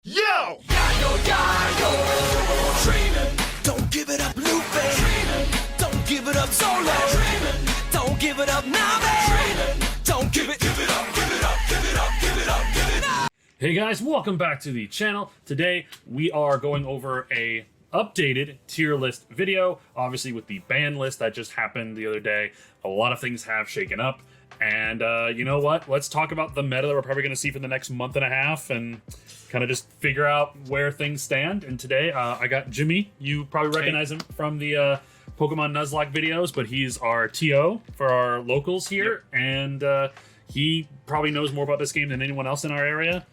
Yo! Yayo, yayo, dreaming. Don't give it up, Luffy. Dreaming. Don't give it up, Zoro. Dreaming. Don't give it up, Nami. Dreaming. Don't give it up, give it up, give it up, give it up, give it up. Hey guys, welcome back to the channel. Today we are going over a updated tier list video. Obviously with the ban list that just happened the other day, a lot of things have shaken up. And you know what? Let's talk about the meta that we're probably going to see for the next month and a half and kind of just figure out where things stand. And today I got Jimmy. You probably recognize him from the Pokemon Nuzlocke videos, but he's our TO for our locals here. Yep. And he probably knows more about this game than anyone else in our area.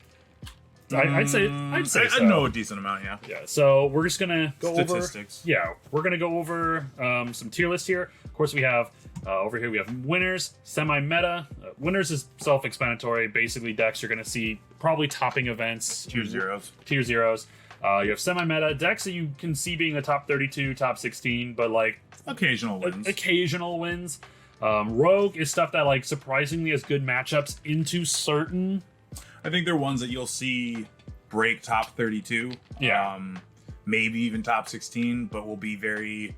I'd say so. I know a decent amount, yeah. Yeah, so we're just gonna go Statistics. over. Yeah, we're gonna go over some tier lists here. Of course, we have over here we have winners, semi-meta. Winners is self-explanatory. Basically, decks you're gonna see probably topping events. Tier zeros. Tier zeros. You have semi-meta decks that you can see being the top 32, top 16, but like occasional wins. Occasional wins. Rogue is stuff that like surprisingly has good matchups into certain. I think they're ones that you'll see break top 32. Yeah. Maybe even top 16, but will be very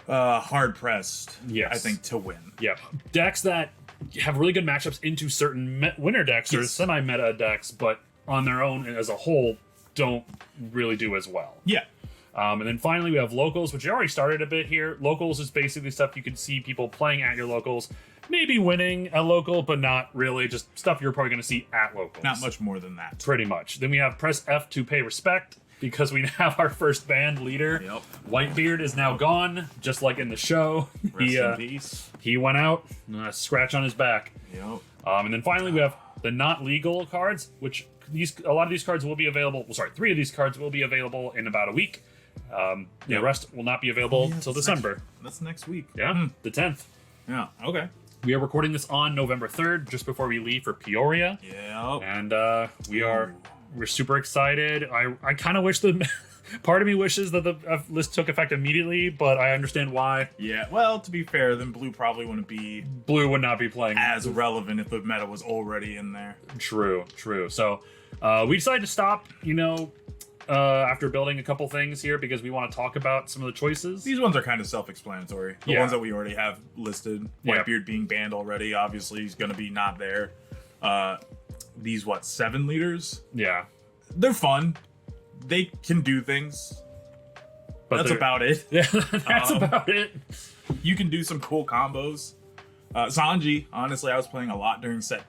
hard pressed. Yes. I think to win. Yeah. Decks that have really good matchups into certain winner decks or semi-meta decks, but on their own and as a whole don't really do as well. Yeah. And then finally we have locals, which you already started a bit here. Locals is basically stuff you can see people playing at your locals. Maybe winning a local, but not really. Just stuff you're probably going to see at locals. Not much more than that. Pretty much. Then we have press F to pay respect, because we have our first band leader. Yep. Whitebeard is now gone, just like in the show. Rest in peace. He went out, scratch on his back. Yep. And then finally we have the not legal cards, which a lot of these cards will be available. Well, sorry, 3 of these cards will be available in about a week. The rest will not be available until December. That's next week. Yeah, the 10th. Yeah, okay. We are recording this on November 3rd, just before we leave for Peoria. Yeah. And we're super excited. I kind of wish part of me wishes that the list took effect immediately, but I understand why. Yeah, well, to be fair, then Blue probably wouldn't be... Blue would not be playing as relevant if the meta was already in there. True. So we decided to stop, after building a couple things here because we want to talk about some of the choices. These ones are kind of self-explanatory. The ones that we already have listed. Whitebeard being banned already, obviously he's going to be not there. These, 7 leaders? Yeah. They're fun. They can do things. But that's about it. Yeah, that's about it. You can do some cool combos. Sanji, honestly, I was playing a lot during set,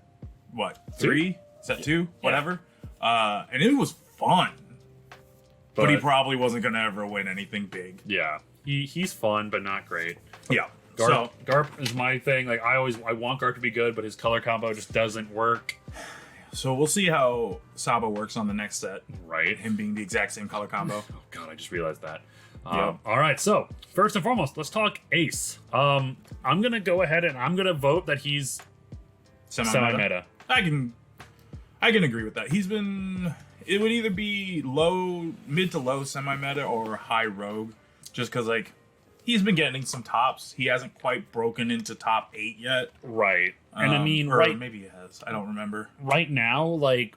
3? Set 2? Whatever. And it was fun. But he probably wasn't going to ever win anything big. Yeah. He's fun, but not great. Yeah. Garp is my thing. Like I want Garp to be good, but his color combo just doesn't work. So we'll see how Sabo works on the next set. Right. Him being the exact same color combo. Oh god, I just realized that. All right, so first and foremost, let's talk Ace. I'm gonna go ahead and I'm gonna vote that he's semi-meta. I can agree with that. It would either be mid to low semi-meta or high rogue, just because he's been getting some tops. He hasn't quite broken into top 8 yet. Right. And I mean, maybe he has. I don't remember. Right now,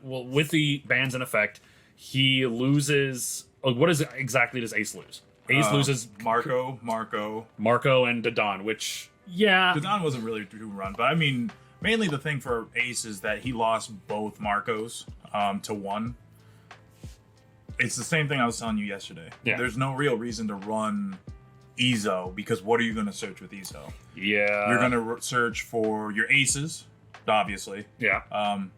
with the bans in effect, he loses. What exactly does Ace lose? Ace loses Marco, and Dodon, which Dodon wasn't really too run, but I mean, mainly the thing for Ace is that he lost both Marcos to 1. It's the same thing I was telling you yesterday. Yeah. There's no real reason to run Ezo, because what are you going to search with Ezo? Yeah. You're going to search for your aces, obviously. Yeah.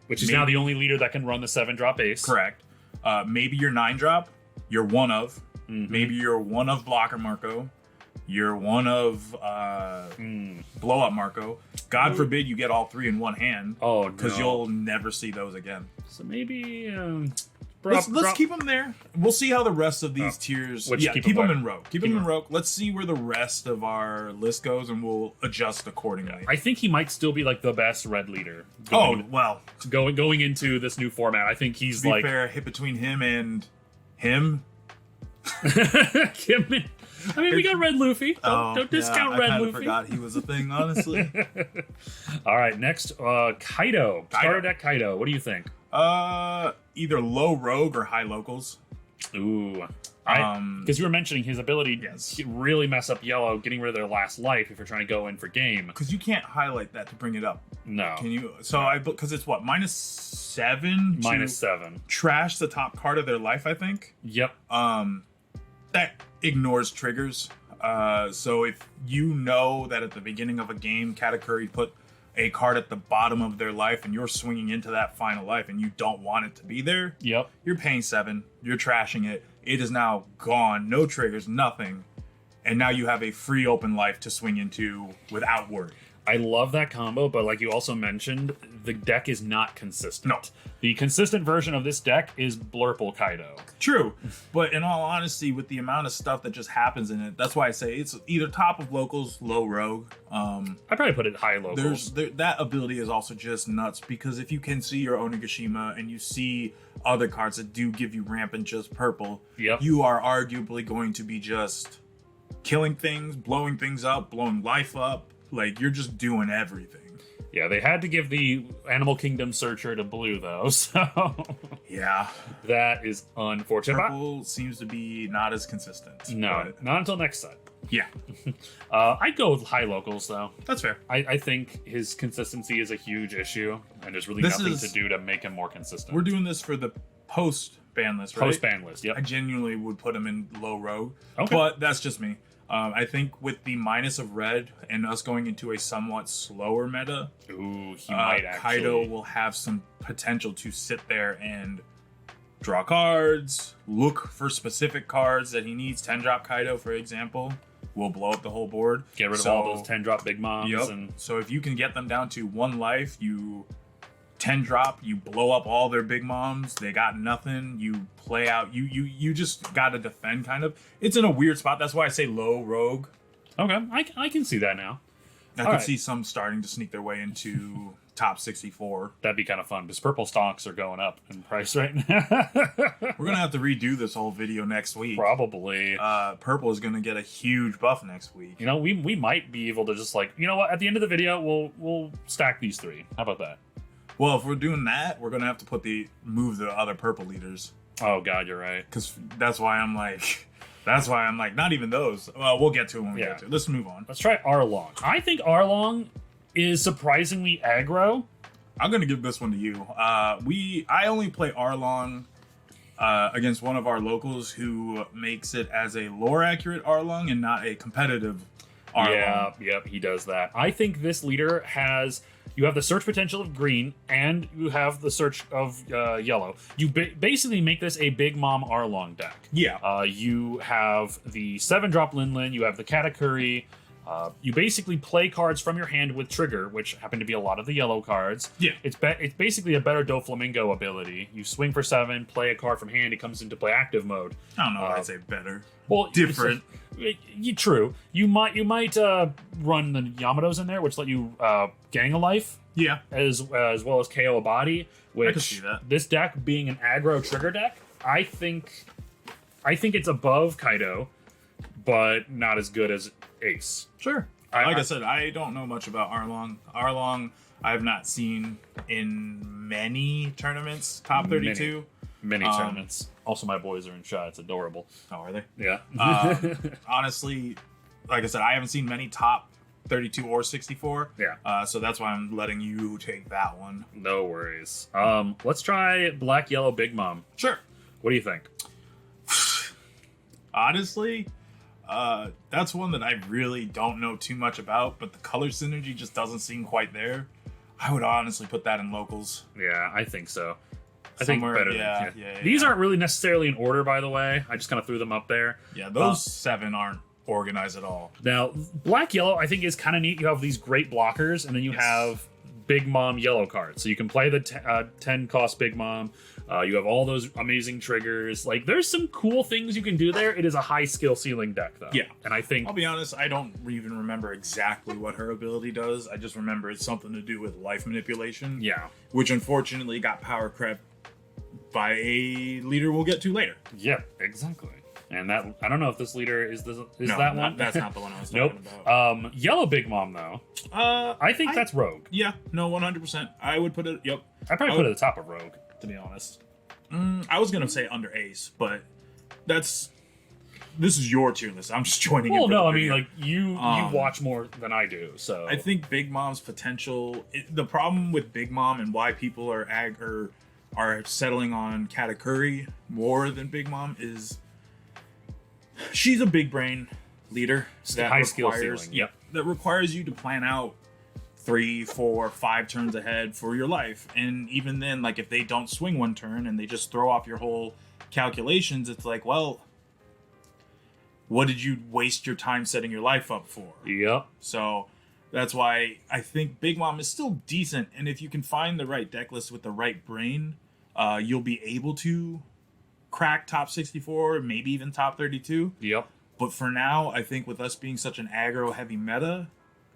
Which is now the only leader that can run the 7-drop ace. Correct. Maybe your 9-drop, you're one of. Mm-hmm. Maybe you're one of Blocker Marco. You're one of Blow Up Marco. God forbid you get all 3 in one hand. Oh, no. Because you'll never see those again. So maybe... Let's keep them there. We'll see how the rest of these tiers... keep them in rogue. Keep them in rogue. Let's see where the rest of our list goes, and we'll adjust accordingly. I think he might still be the best red leader. Going into this new format, I think he's to be fair, hit between him and him. I mean, we got Red Luffy. Don't discount Red Luffy. I forgot he was a thing, honestly. All right, next, Kaido. Starter deck Kaido. What do you think? Either low rogue or high locals. Ooh. Because you were mentioning his ability to really mess up yellow, getting rid of their last life if you're trying to go in for game. Because you can't highlight that to bring it up. No. Can you? So because it's what, -7? -7. Trash the top card of their life, I think. Yep. That ignores triggers. So if you know that at the beginning of a game, Katakuri put a card at the bottom of their life and you're swinging into that final life and you don't want it to be there, Yep. you're paying 7, you're trashing it, it is now gone, no triggers, nothing, and now you have a free open life to swing into without worry. I love that combo, but like you also mentioned, the deck is not consistent. No. The consistent version of this deck is Blurple Kaido. True, but in all honesty, with the amount of stuff that just happens in it, that's why I say it's either top of locals, low rogue. I'd probably put it high locals. That ability is also just nuts, because if you can see your Onigashima and you see other cards that do give you rampant just purple, Yep. you are arguably going to be just killing things, blowing things up, blowing life up. Like, you're just doing everything. Yeah, they had to give the Animal Kingdom Searcher to blue, though, so... Yeah. That is unfortunate. Purple seems to be not as consistent. No, but not until next set. yeah. I'd go with high locals, though. That's fair. I think his consistency is a huge issue, and there's really This nothing is- to do to make him more consistent. We're doing this for the post-ban list, right? Post-ban list, yep. I genuinely would put him in low rogue. Okay. But that's just me. I think with the minus of red and us going into a somewhat slower meta, Ooh, he might actually... Kaido will have some potential to sit there and draw cards, look for specific cards that he needs. 10-drop Kaido, for example, will blow up the whole board. Get rid of all those 10-drop big moms. Yep. And So if you can get them down to 1 life, you 10-drop, you blow up all their big moms, they got nothing, you play out, you just gotta defend, kind of. It's in a weird spot. That's why I say low rogue. Okay, I can see that now. I All could right. see some starting to sneak their way into top 64. That'd be kind of fun, because purple stocks are going up in price right now. We're gonna have to redo this whole video next week. Probably. Purple is gonna get a huge buff next week. You know, we might be able to just, like, you know what, at the end of the video, we'll stack these 3. How about that? Well, if we're doing that, we're gonna have to move the other purple leaders. Oh god, you're right. Because that's why I'm like, not even those. Well, we'll get to it when we Yeah. get to it. Let's move on. Let's try Arlong. I think Arlong is surprisingly aggro. I'm gonna give this one to you. I only play Arlong against one of our locals who makes it as a lore accurate Arlong and not a competitive Arlong. Yeah, yep, he does that. I think this leader has... You have the search potential of green, and you have the search of yellow. You basically make this a Big Mom Arlong deck. Yeah. You have the 7-drop Linlin, you have the Katakuri. You basically play cards from your hand with trigger, which happen to be a lot of the yellow cards. Yeah. It's basically a better Doflamingo ability. You swing for 7, play a card from hand, it comes into play active mode. I don't know if I'd say better. Well, Different. True. You might run the Yamatos in there, which let you gang a life. Yeah. As well as KO a body, which can see that. This deck being an aggro trigger deck, I think it's above Kaido, but not as good as Ace. Sure. Like I said, I don't know much about Arlong. Arlong, I have not seen in many tournaments, top 32. Many tournaments. Also, my boys are in shot. It's adorable. Oh, are they? Yeah. Honestly, like I said, I haven't seen many top 32 or 64. Yeah. So that's why I'm letting you take that one. No worries. Let's try Black Yellow Big Mom. Sure. What do you think? Honestly, that's one that I really don't know too much about, but the color synergy just doesn't seem quite there. I would honestly put that in locals. Yeah, I think so. I Somewhere, think better yeah, than yeah, These yeah. aren't really necessarily in order, by the way. I just kind of threw them up there. Yeah, those 7 aren't organized at all. Now, Black Yellow, I think, is kind of neat. You have these great blockers, and then you have Big Mom yellow cards. So you can play the 10 cost Big Mom. You have all those amazing triggers. Like, there's some cool things you can do there. It is a high skill ceiling deck, though. Yeah. And I think... I'll be honest, I don't even remember exactly what her ability does. I just remember it's something to do with life manipulation. Yeah. Which unfortunately got power crept by a leader we'll get to later. Yeah, exactly. And that... I don't know if this leader is No, that one. That's not the one I was Nope. talking about. Yellow Big Mom, though. I think that's Rogue. Yeah, no, 100%. I would put it, yep. I'd probably put it at the top of Rogue. to be honest. I was gonna say under Ace, but this is your tier list. I'm just joining in. Well, for no, the I mean, video. like, you watch more than I do, so. I think Big Mom's potential. The problem with Big Mom and why people are settling on Katakuri more than Big Mom is she's a big brain leader that high skill ceiling. Yep. That requires you to plan out 3, 4, 5 turns ahead for your life. And even then, like, if they don't swing one turn and they just throw off your whole calculations, it's like, well, what did you waste your time setting your life up for? Yep. So that's why I think Big Mom is still decent. And if you can find the right deck list with the right brain, you'll be able to crack top 64, maybe even top 32. Yep. But for now, I think with us being such an aggro-heavy meta,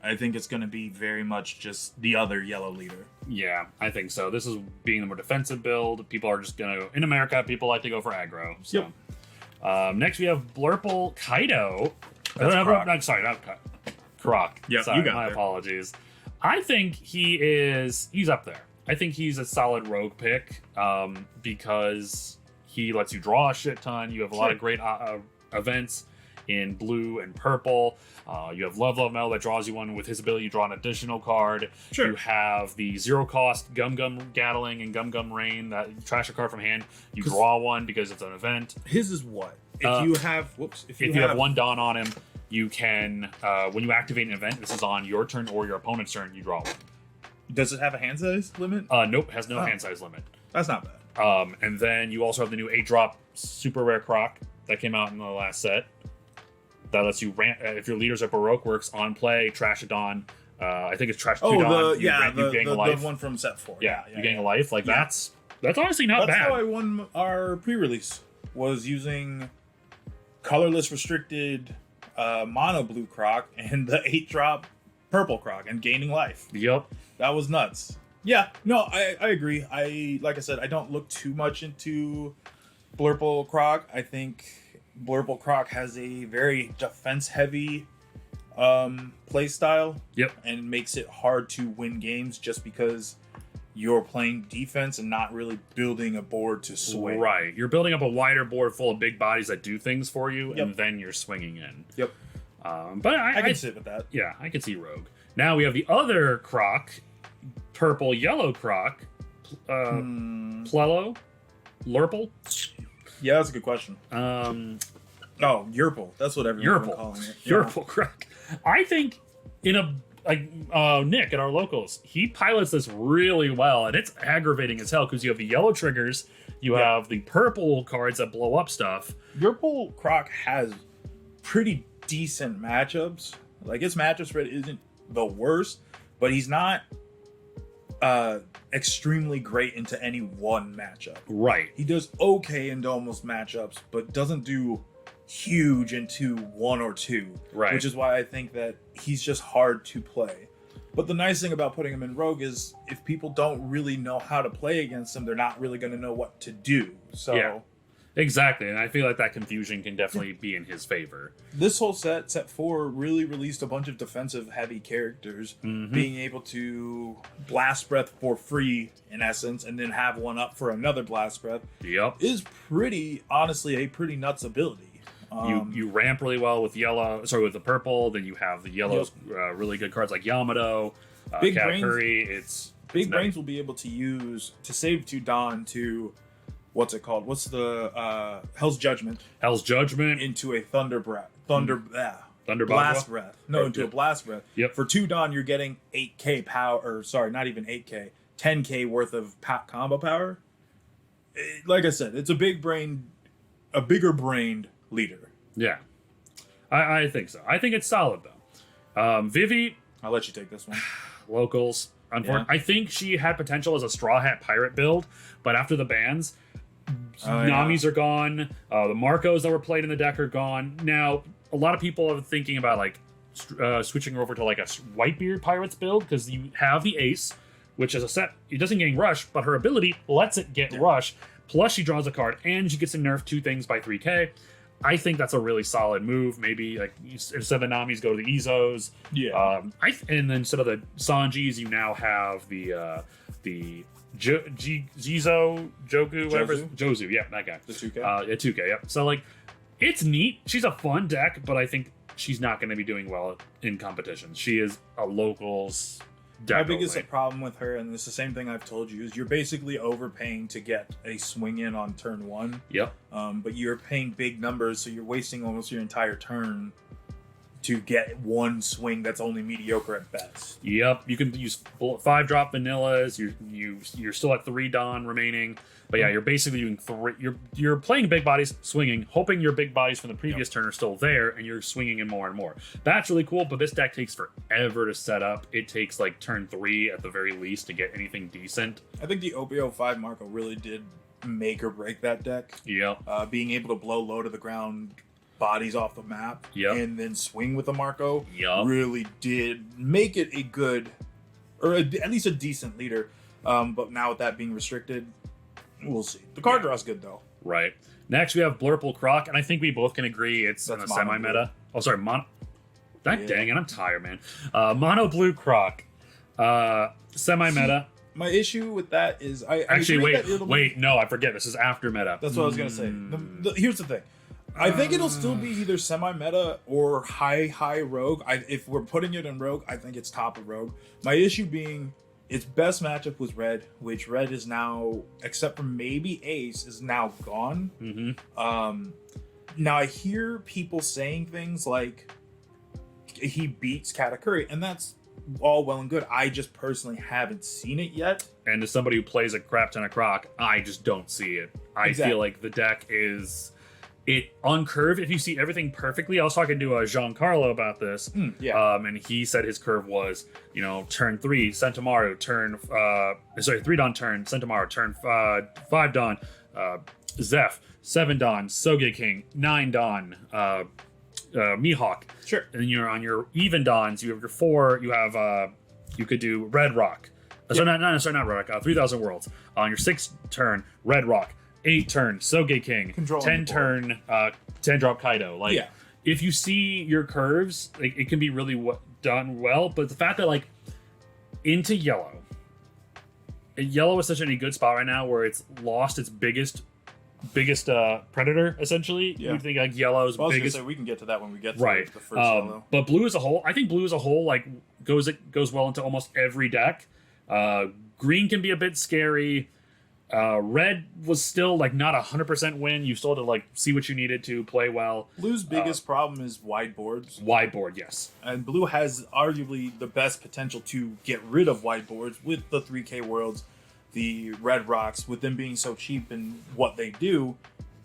I think it's going to be very much just the other yellow leader. Yeah, I think so. This is being the more defensive build. People are just going to... In America, people like to go for aggro. So. Yep. Next, we have Blurple Kaido. That's Croc. No, sorry, not Croc. Yeah, sorry, you got my there. apologies. I think he's up there. I think he's a solid rogue pick because he lets you draw a shit ton. You have a lot of great events in blue and purple. You have Love Mel that draws you one with his ability. You draw an additional card. Sure. You have the 0 cost Gum Gatling and Gum Rain that you trash a card from hand. You draw one because it's an event. His is what? If you have... Whoops. If you have 1 Dawn on him, you can, when you activate an event, this is on your turn or your opponent's turn, you draw one. Does it have a hand size limit? Nope, has no hand size limit. That's not bad. And then you also have the new 8-drop super rare Croc that came out in the last set. That lets you ramp if your leaders at Baroque Works on play, trash a Dawn. I think it's trash 2 Dawn. You gain a life. The one from set 4. Yeah, you gain a life. Like that's honestly not bad. That's how I won our pre-release. Was using colorless restricted mono blue Croc and the 8-drop purple Croc and gaining life. Yep. That was nuts. Yeah, no, I agree. Like I said, I don't look too much into Blurple Croc. I think Blurple Croc has a very defense-heavy play style. Yep. And makes it hard to win games just because you're playing defense and not really building a board to swing. Right. You're building up a wider board full of big bodies that do things for you, Yep. and then you're swinging in. Yep. But I can sit with that. Yeah, I can see Rogue. Now we have the other Croc, purple-yellow Croc, Plello, Lurple. Yeah, that's a good question. Oh, Yerple. That's what everyone's calling it. Yeah. Yerple Croc. I think in a Nick at our locals, he pilots this really well, and it's aggravating as hell because you have the yellow triggers, you have the purple cards that blow up stuff. Yerple Croc has pretty decent matchups. Like, his matchup spread isn't the worst, but he's not extremely great into any one matchup. Right. He does okay into almost matchups, but doesn't do huge into 1 or 2. Right. Which is why I think that he's just hard to play. But the nice thing about putting him in Rogue is if people don't really know how to play against him, they're not really going to know what to do. So yeah, exactly. And I feel like that confusion can definitely be in his favor. This whole set 4, really released a bunch of defensive heavy characters. Being able to blast breath for free, in essence, and then have one up for another blast breath. Yep. Is honestly, a pretty nuts ability. You ramp really well with with the purple. Then you have the yellows, really good cards like Yamato, Big Katakuri. Big Brains will be able to use to save 2 Dawn to what's it called? What's the Hell's Judgment? Hell's Judgment Into a Thunder Breath. Blast Bagua? Breath. No, into a Blast Breath. Yep. For 2 Dawn, you're getting 8k power, or sorry, not even 8k, 10k worth of combo power. Like I said, it's a bigger brained leader. Yeah, I think so. I think it's solid though. Vivi, I'll let you take this one. locals. Unfortunately, I think she had potential as a Straw Hat pirate build, but after the bans, Namis are gone. The Marcos that were played in the deck are gone. Now, a lot of people are thinking about like switching over to like a Whitebeard pirates build because you have the Ace, which is a set. It doesn't gain rush, but her ability lets it get rush. Plus, she draws a card and she gets to nerf 2 things by 3k. I think that's a really solid move. Maybe like instead of the Namis, go to the Izos. Yeah. And then instead of the Sanjis, you now have the Jizo, Joku, whatever. Jozu, yeah, that guy. The 2K? Yeah, 2K, yeah. So, like, it's neat. She's a fun deck, but I think she's not going to be doing well in competitions. She is a locals deck. My biggest only. problem with her, and it's the same thing I've told you, is you're basically overpaying to get a swing in on turn 1. Yep. But you're paying big numbers, so you're wasting almost your entire turn to get one swing that's only mediocre at best. Yep. You can use 5-drop vanillas. You're still at 3 Dawn remaining. But yeah, you're basically doing 3. You're playing big bodies, swinging, hoping your big bodies from the previous turn are still there, and you're swinging in more and more. That's really cool, but this deck takes forever to set up. It takes like turn 3 at the very least to get anything decent. I think the OPO 5 Marco really did make or break that deck. Yep. Being able to blow low to the ground bodies off the map and then swing with the Marco really did make it a good, or at least a decent leader. But now with that being restricted, we'll see. The card draw's good though. Right. Next we have Blurple Croc, and I think we both can agree it's in a semi-meta. Oh, sorry, dang it, I'm tired, man. Mono Blue Croc, semi-meta. My issue with that is no, I forget. This is after meta. That's what I was gonna say. Here's the thing. I think it'll still be either semi-meta or high rogue. If we're putting it in rogue, I think it's top of rogue. My issue being its best matchup was red, which red is now, except for maybe Ace, is now gone. Mm-hmm. Now I hear people saying things like he beats Katakuri, and that's all well and good. I just personally haven't seen it yet. And as somebody who plays a crap ton of Croc, I just don't see it. I feel like the deck is... on curve, if you see everything perfectly, I was talking to Giancarlo about this, and he said his curve was, turn 3, Sentamaru, 3 Dawn turn, Sentamaru, turn 5 Dawn, Zeph, 7 Dawn, Sogeking, 9 Dawn, Mihawk. Sure. And then you're on your even Dawns, you have your 4, you have, you could do Red Rock. So not Red Rock, 3000 Worlds. On your 6th turn, Red Rock. 8 turn Sogeking, 10 turn 10 drop Kaido. If you see your curves, it can be really done well. But the fact that into yellow is such a good spot right now where it's lost its biggest predator essentially. Yeah. You think yellow's biggest. We can get to that when we get to the first yellow. But blue as a whole, I think blue as a whole goes well into almost every deck. Green can be a bit scary. Red was still not 100% win. You still had to see what you needed to play well. Blue's biggest problem is wide boards. Wide board, yes. And blue has arguably the best potential to get rid of wide boards with the 3K worlds, the red rocks, with them being so cheap in what they do.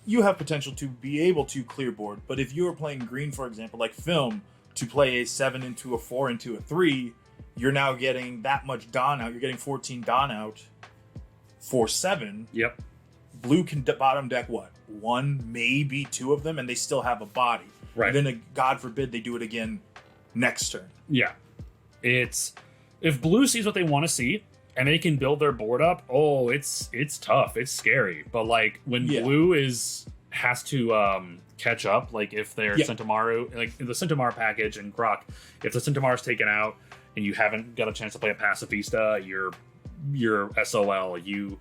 You have potential to be able to clear board. But if you are playing green, for example, like Film, to play a 7 into a 4 into a 3, you're now getting that much Dawn out. You're getting 14 Dawn out. For 7, yep. Blue can bottom deck 1, maybe 2 of them, and they still have a body. Right. And then, God forbid, they do it again next turn. Yeah, it's if blue sees what they want to see and they can build their board up. Oh, it's tough. It's scary. But when blue has to catch up, if they're Sentamaru, the Sentamaru package and Croc, if the Sentamaru's taken out and you haven't got a chance to play a Pacifista, you're SOL. You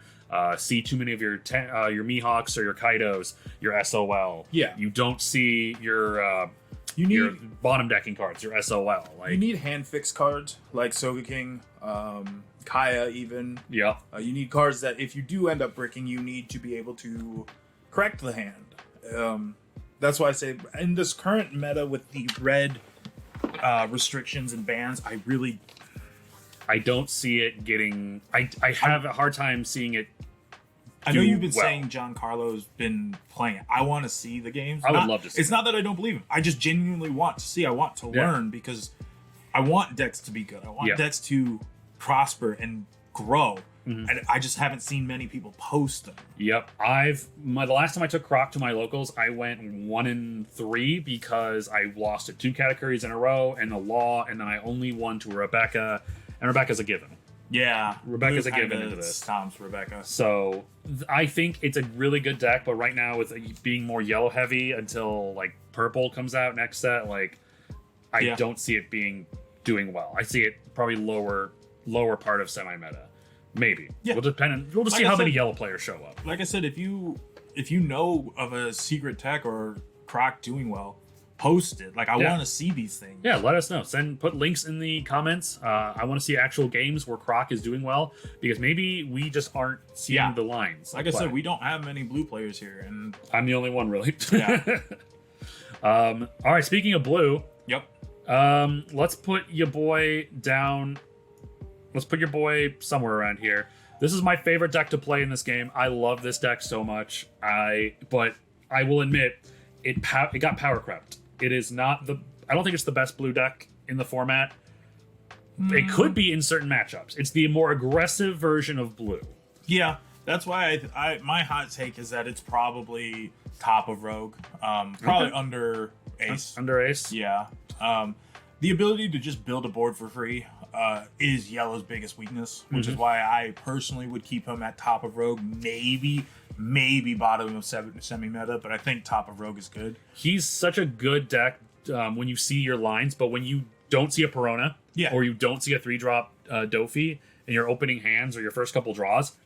see too many of your Mihawks or your Kaidos, your SOL. Yeah. You don't see your bottom decking cards, your SOL. You need hand fixed cards like Sogeking, Kaya even. Yeah. You need cards that if you do end up bricking, you need to be able to correct the hand. That's why I say in this current meta with the red restrictions and bans, I don't see it getting... I have a hard time seeing it. I know you've been saying Giancarlo's been playing it. I want to see the games. I would love to see It's not that I don't believe him. I just genuinely want to see. I want to learn because I want decks to be good. I want decks to prosper and grow. Mm-hmm. And I just haven't seen many people post them. Yep. The last time I took Croc to my locals, I went 1-3 because I lost to 2 Katakuris in a row and the Law, and then I only won to Rebecca. And Rebecca's a given. Yeah. Rebecca's a given into this. Tom's Rebecca. So I think it's a really good deck, but right now with being more yellow heavy until purple comes out next set, I don't see it doing well. I see it probably lower part of semi-meta. Maybe. Yeah. We'll depend. We'll just Like see I how many said- yellow players show up. Like I said, if you know of a secret tech or Croc doing well, post it. Like I Yeah. want to see these things. Yeah, let us know. Put links in the comments. I want to see actual games where Croc is doing well, because maybe we just aren't seeing Yeah. the lines. Like I said, we don't have many blue players here, and I'm the only one really. Yeah. All right. Speaking of blue, yep. let's put your boy down. Let's put your boy somewhere around here. This is my favorite deck to play in this game. I love this deck so much. But I will admit, it got power crept. It is not I don't think it's the best blue deck in the format. It could be in certain matchups. It's the more aggressive version of blue. Yeah, that's why my hot take is that it's probably top of Rogue, probably Okay. under Ace. Under Ace. Yeah. The ability to just build a board for free is Yellow's biggest weakness, which is why I personally would keep him at top of Rogue. Maybe bottom of semi-meta, but I think top of Rogue is good. He's such a good deck when you see your lines, but when you don't see a Perona, Yeah. or you don't see a 3-drop Dofi in your opening hands or your first couple draws,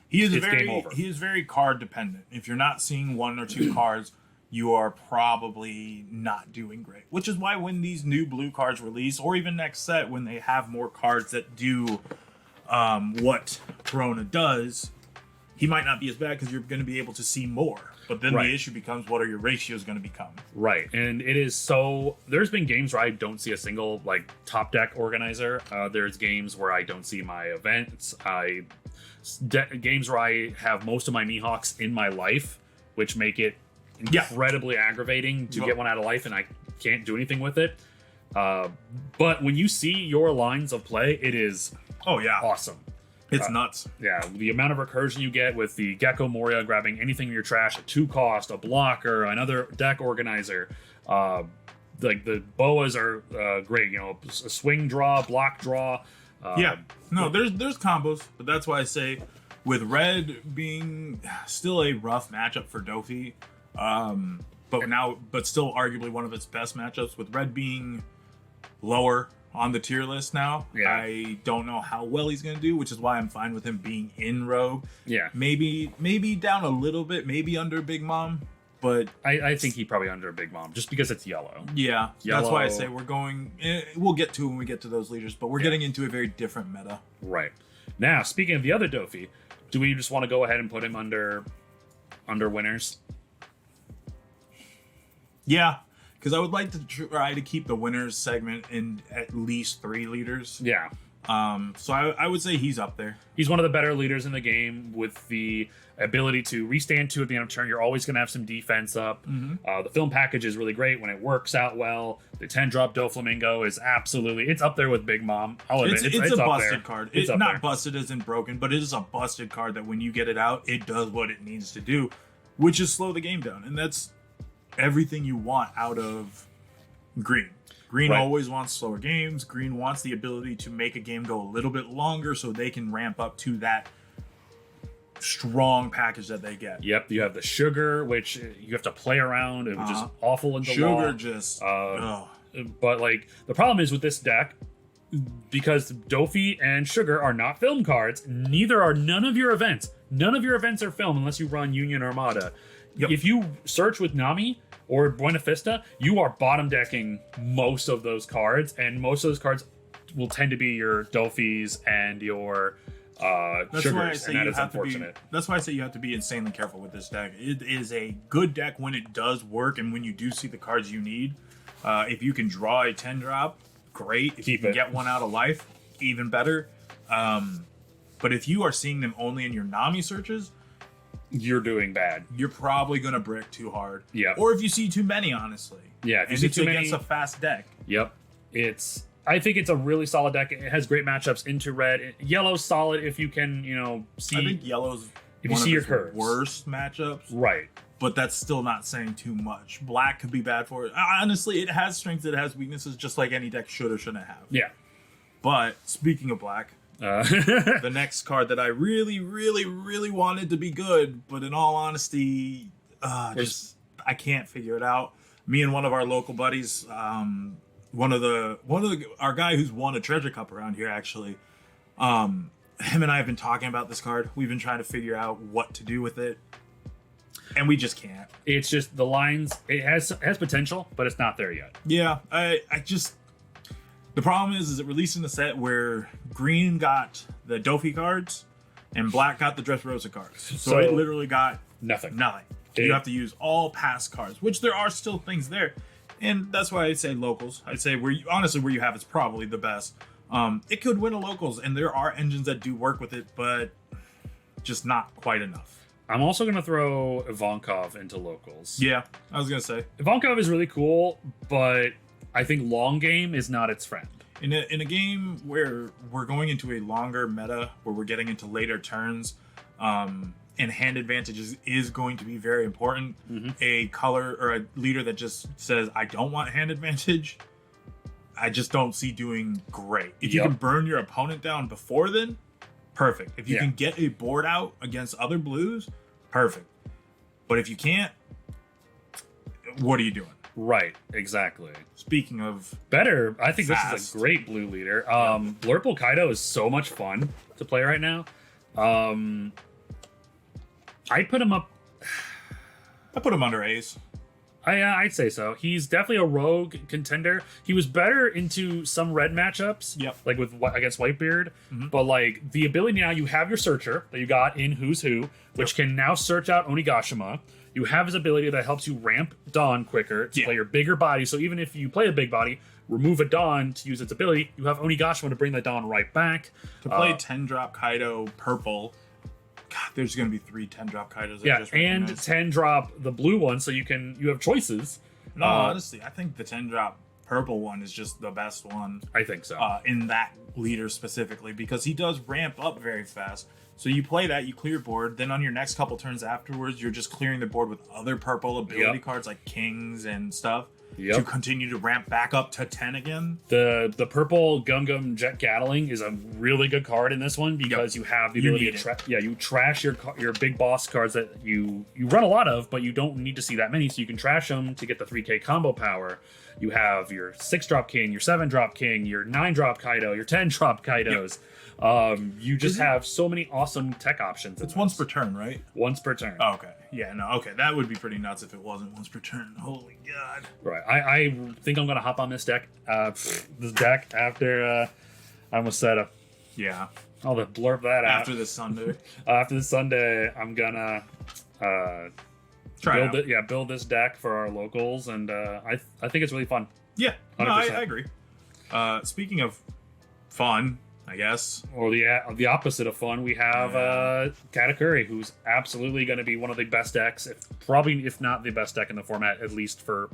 He is It's game over. he is very card dependent. If you're not seeing one or two cards, you are probably not doing great. Which is why when these new blue cards release, or even next set, when they have more cards that do what Corona does, he might not be as bad because you're going to be able to see more. But then Right. the issue becomes, what are your ratios going to become? right? And it is so. There's been games where I don't see a single like top deck organizer. There's games where I don't see my events. Games where I have most of my Mihawks in my life, which make it incredibly aggravating to get one out of life, and I can't do anything with it. But when you see your lines of play, it is Oh, yeah. awesome. It's nuts. Yeah, the amount of recursion you get with the Gecko Moria grabbing anything in your trash, a 2-cost, a blocker, another deck organizer. Like the boas are great. You know, a swing draw, block draw. Yeah, no, there's combos, but that's why I say, with red being still a rough matchup for Dofi, but still arguably one of its best matchups, with red being lower on the tier list now, Yeah. I don't know how well he's gonna do, which is why I'm fine with him being in Rogue. Yeah, Maybe down a little bit, maybe under Big Mom, but I think he probably under Big Mom just because it's yellow. yeah, that's why I Yellow. say we're going. We'll get to when we get to those leaders, but we're getting into a very different meta. Right. Now, speaking of the other Dofi, do we just want to go ahead and put him under winners? Yeah, because I would like to try to keep the winners segment in at least 3 leaders. Yeah. So I would say he's up there. He's one of the better leaders in the game with the ability to restand 2 at the end of turn. You're always going to have some defense up. The film package is really great when it works out well. The 10-drop Doflamingo is absolutely... It's up there with Big Mom. I'll admit, It's a up busted there. card. It's It's up not there. busted as in broken, but it is a busted card that when you get it out, it does what it needs to do, which is slow the game down. And that's everything you want out of Green. Green Right. always wants slower games. Green wants the ability to make a game go a little bit longer so they can ramp up to that strong package that they get. Yep, you have the sugar, which you have to play around. It was just awful in the Sugar law. just... But like the problem is with this deck, because Dofi and Sugar are not film cards, neither are none of your events. None of your events are film unless you run Union Armada. Yep. If you search with Nami or Buena Vista, you are bottom decking most of those cards, and most of those cards will tend to be your Dofis and your That's Sugars, why I say and that you is have to be. unfortunate. That's why I say you have to be insanely careful with this deck. It is a good deck when it does work, and when you do see the cards you need. If you can draw a 10-drop, great. If you Keep can it. get one out of life, even better. But if you are seeing them only in your Nami searches, You're doing bad. you're probably gonna brick too hard. Yep. Or if you see too many, honestly. Yeah, if you and see it's too many- against a fast deck. Yep. I think it's a really solid deck. It has great matchups into red. Yellow's solid if you can, see. I think yellow's If you one see of your its curves. worst matchups. Right. But that's still not saying too much. Black could be bad for it. Honestly, it has strengths, it has weaknesses, just like any deck should or shouldn't have. Yeah. But speaking of black, the next card that I really, really, really wanted to be good, but in all honesty, I can't figure it out. Me and one of our local buddies, our guy who's won a treasure cup around here actually, him and I have been talking about this card. We've been trying to figure out what to do with it, and we just can't. It's just the lines. It has potential, but it's not there yet. Yeah, I just the problem is it released in a set where green got the Dofi cards and black got the Dressrosa cards. So it literally got Nothing. You have to use all past cards, which there are still things there, and that's why I say locals. I'd say where you have it's probably the best. It could win a locals, and there are engines that do work with it, but just not quite enough. I'm also going to throw Ivankov into locals. Yeah, I was gonna say Ivankov is really cool, but I think long game is not its friend. in a game where we're going into a longer meta, where we're getting into later turns, and hand advantages is going to be very important. A color or a leader that just says I don't want hand advantage, I just don't see doing great. If you can burn your opponent down before then, perfect. If you can get a board out against other blues, perfect. But if you can't, what are you doing? Right, exactly. Speaking of Better, I think this is fast. a great blue leader. Blurple Kaido is so much fun to play right now. I'd put him up. I put him under Ace. I'd say so. He's definitely a rogue contender. He was better into some red matchups, like with against Whitebeard. But like the ability now, you have your searcher that you got in Who's Who, which can now search out Onigashima. You have his ability that helps you ramp Dawn quicker to play your bigger body. So even if you play a big body, remove a Dawn to use its ability, you have Onigashima to bring the Dawn right back. To play 10-drop Kaido purple, God, there's going to be 3 10-drop Kaidos. And 10-drop the blue one, so you have choices. No, honestly, I think the 10-drop purple one is just the best one. I think so. In that leader specifically, because he does ramp up very fast. So you play that, you clear board, then on your next couple turns afterwards, you're just clearing the board with other purple ability cards like Kings and stuff to continue to ramp back up to 10 again. The purple Gum Gum Jet Gatling is a really good card in this one because you have the ability to you trash your big boss cards that you run a lot of, but you don't need to see that many, so you can trash them to get the 3k combo power. You have your 6-drop King, your 7-drop King, your 9-drop Kaido, your 10-drop Kaidos. You just have so many awesome tech options. It's once per turn, right? Once per turn. Oh, okay. Yeah, no, okay. That would be pretty nuts if it wasn't once per turn. Holy God. Right. I think I'm going to hop on this deck. This deck after I almost said I'll blurb that out. After this Sunday. After this Sunday, I'm going to build this deck for our locals, and I think it's really fun. Yeah, no, I agree. Speaking of fun, I guess, or the opposite of fun, we have Katakuri, who's absolutely going to be one of the best decks, if not the best deck in the format, at least for